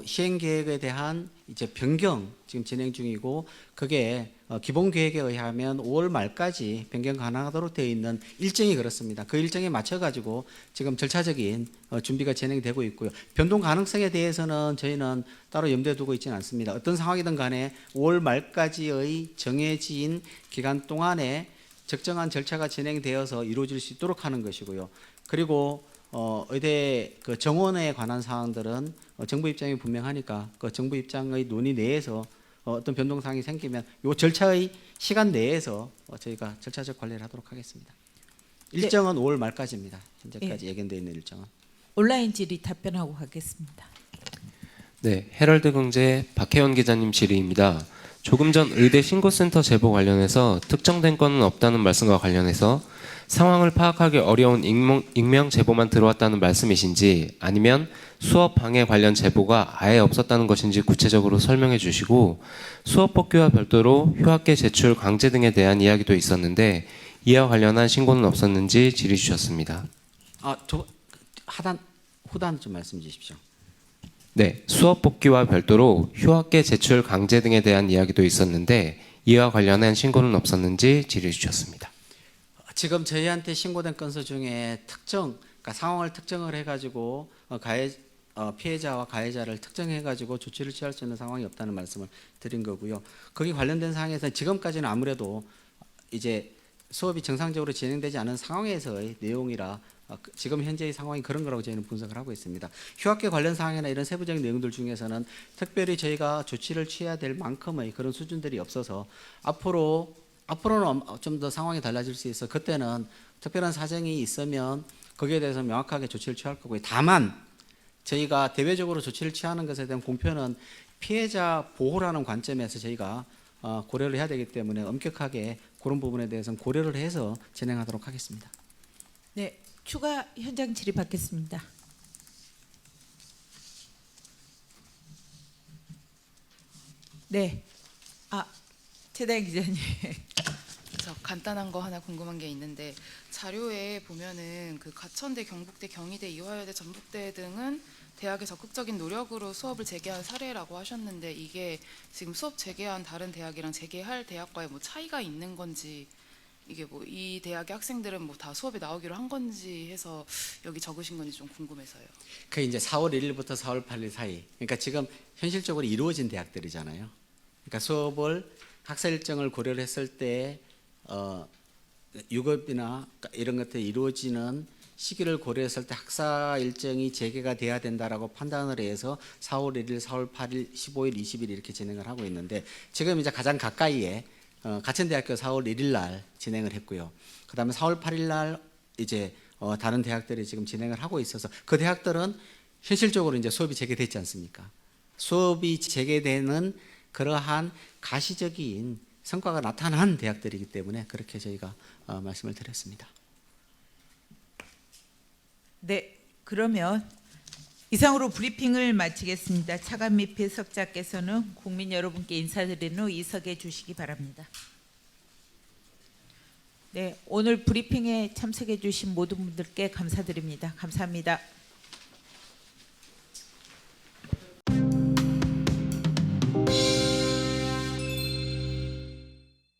시행 계획에 대한 이제 변경 지금 진행 중이고 그게 기본 계획에 의하면 5월 말까지 변경 가능하도록 되어 있는 일정이 그렇습니다. 그 일정에 맞춰 가지고 지금 절차적인 준비가 진행되고 있고요. 변동 가능성에 대해서는 저희는 따로 염두에 두고 있지는 않습니다. 어떤 상황이든 간에 5월 말까지의 정해진 기간 동안에 적정한 절차가 진행되어서 이루어질 수 있도록 하는 것이고요. 그리고 의대 그 정원에 관한 사항들은 정부 입장이 분명하니까 그 정부 입장의 논의 내에서 어떤 변동 사항이 생기면 이 절차의 시간 내에서 저희가 절차적 관리를 하도록 하겠습니다. 일정은 5월 말까지입니다. 현재까지 예견되어 있는 일정은. 온라인 질의 답변하고 가겠습니다. 네, 헤럴드 경제 박혜원 기자님 질의입니다. 조금 전 의대 신고센터 제보 관련해서 특정된 건은 없다는 말씀과 관련해서 상황을 파악하기 어려운 익명 제보만 들어왔다는 말씀이신지 아니면 수업 방해 관련 제보가 아예 없었다는 것인지 구체적으로 설명해 주시고 수업 복귀와 별도로 휴학계 제출 강제 등에 대한 이야기도 있었는데 이와 관련한 신고는 없었는지 질의 주셨습니다. 후단 좀 말씀 주십시오. 네, 수업 복귀와 별도로 휴학계 제출 강제 등에 대한 이야기도 있었는데 이와 관련한 신고는 없었는지 질의 주셨습니다. 지금 저희한테 신고된 건수 중에 그러니까 상황을 특정을 해가지고 피해자와 가해자를 특정해가지고 조치를 취할 수 있는 상황이 없다는 말씀을 드린 거고요. 거기 관련된 사항에서 지금까지는 아무래도 이제 수업이 정상적으로 진행되지 않은 상황에서의 내용이라 지금 현재의 상황이 그런 거라고 저희는 분석을 하고 있습니다. 휴학계 관련 사항이나 이런 세부적인 내용들 중에서는 특별히 저희가 조치를 취해야 될 만큼의 그런 수준들이 없어서 앞으로는 좀 더 상황이 달라질 수 있어. 그때는 특별한 사정이 있으면 거기에 대해서 명확하게 조치를 취할 거고요. 다만 저희가 대외적으로 조치를 취하는 것에 대한 공표는 피해자 보호라는 관점에서 저희가 고려를 해야 되기 때문에 엄격하게 그런 부분에 대해서는 고려를 해서 진행하도록 하겠습니다. 네, 추가 현장 질의 받겠습니다. 네, 최다인 기자님. 저 간단한 거 하나 궁금한 게 있는데 자료에 보면은 그 가천대, 경북대, 경희대, 이화여대, 전북대 등은 대학의 적극적인 노력으로 수업을 재개한 사례라고 하셨는데 이게 지금 수업 재개한 다른 대학이랑 재개할 대학과의 뭐 차이가 있는 건지 이게 뭐 이 대학의 학생들은 뭐 다 수업에 나오기로 한 건지 해서 여기 적으신 건지 좀 궁금해서요. 그 이제 4월 1일부터 4월 8일 사이. 그러니까 지금 현실적으로 이루어진 대학들이잖아요. 그러니까 수업을 학사 일정을 고려를 했을 때 유급이나 이런 것들이 이루어지는 시기를 고려했을 때 학사 일정이 재개가 돼야 된다라고 판단을 해서 4월 1일, 4월 8일, 15일, 20일 이렇게 진행을 하고 있는데 지금 이제 가장 가까이에 가천대학교 4월 1일 날 진행을 했고요. 그다음에 4월 8일 날 이제 다른 대학들이 지금 진행을 하고 있어서 그 대학들은 현실적으로 이제 수업이 재개됐지 않습니까? 수업이 재개되는 그러한 가시적인 성과가 나타난 대학들이기 때문에 그렇게 저희가 말씀을 드렸습니다. 네, 그러면 이상으로 브리핑을 마치겠습니다. 차관 및 배석자께서는 국민 여러분께 인사드린 후 이석해 주시기 바랍니다. 네, 오늘 브리핑에 참석해 주신 모든 분들께 감사드립니다. 감사합니다.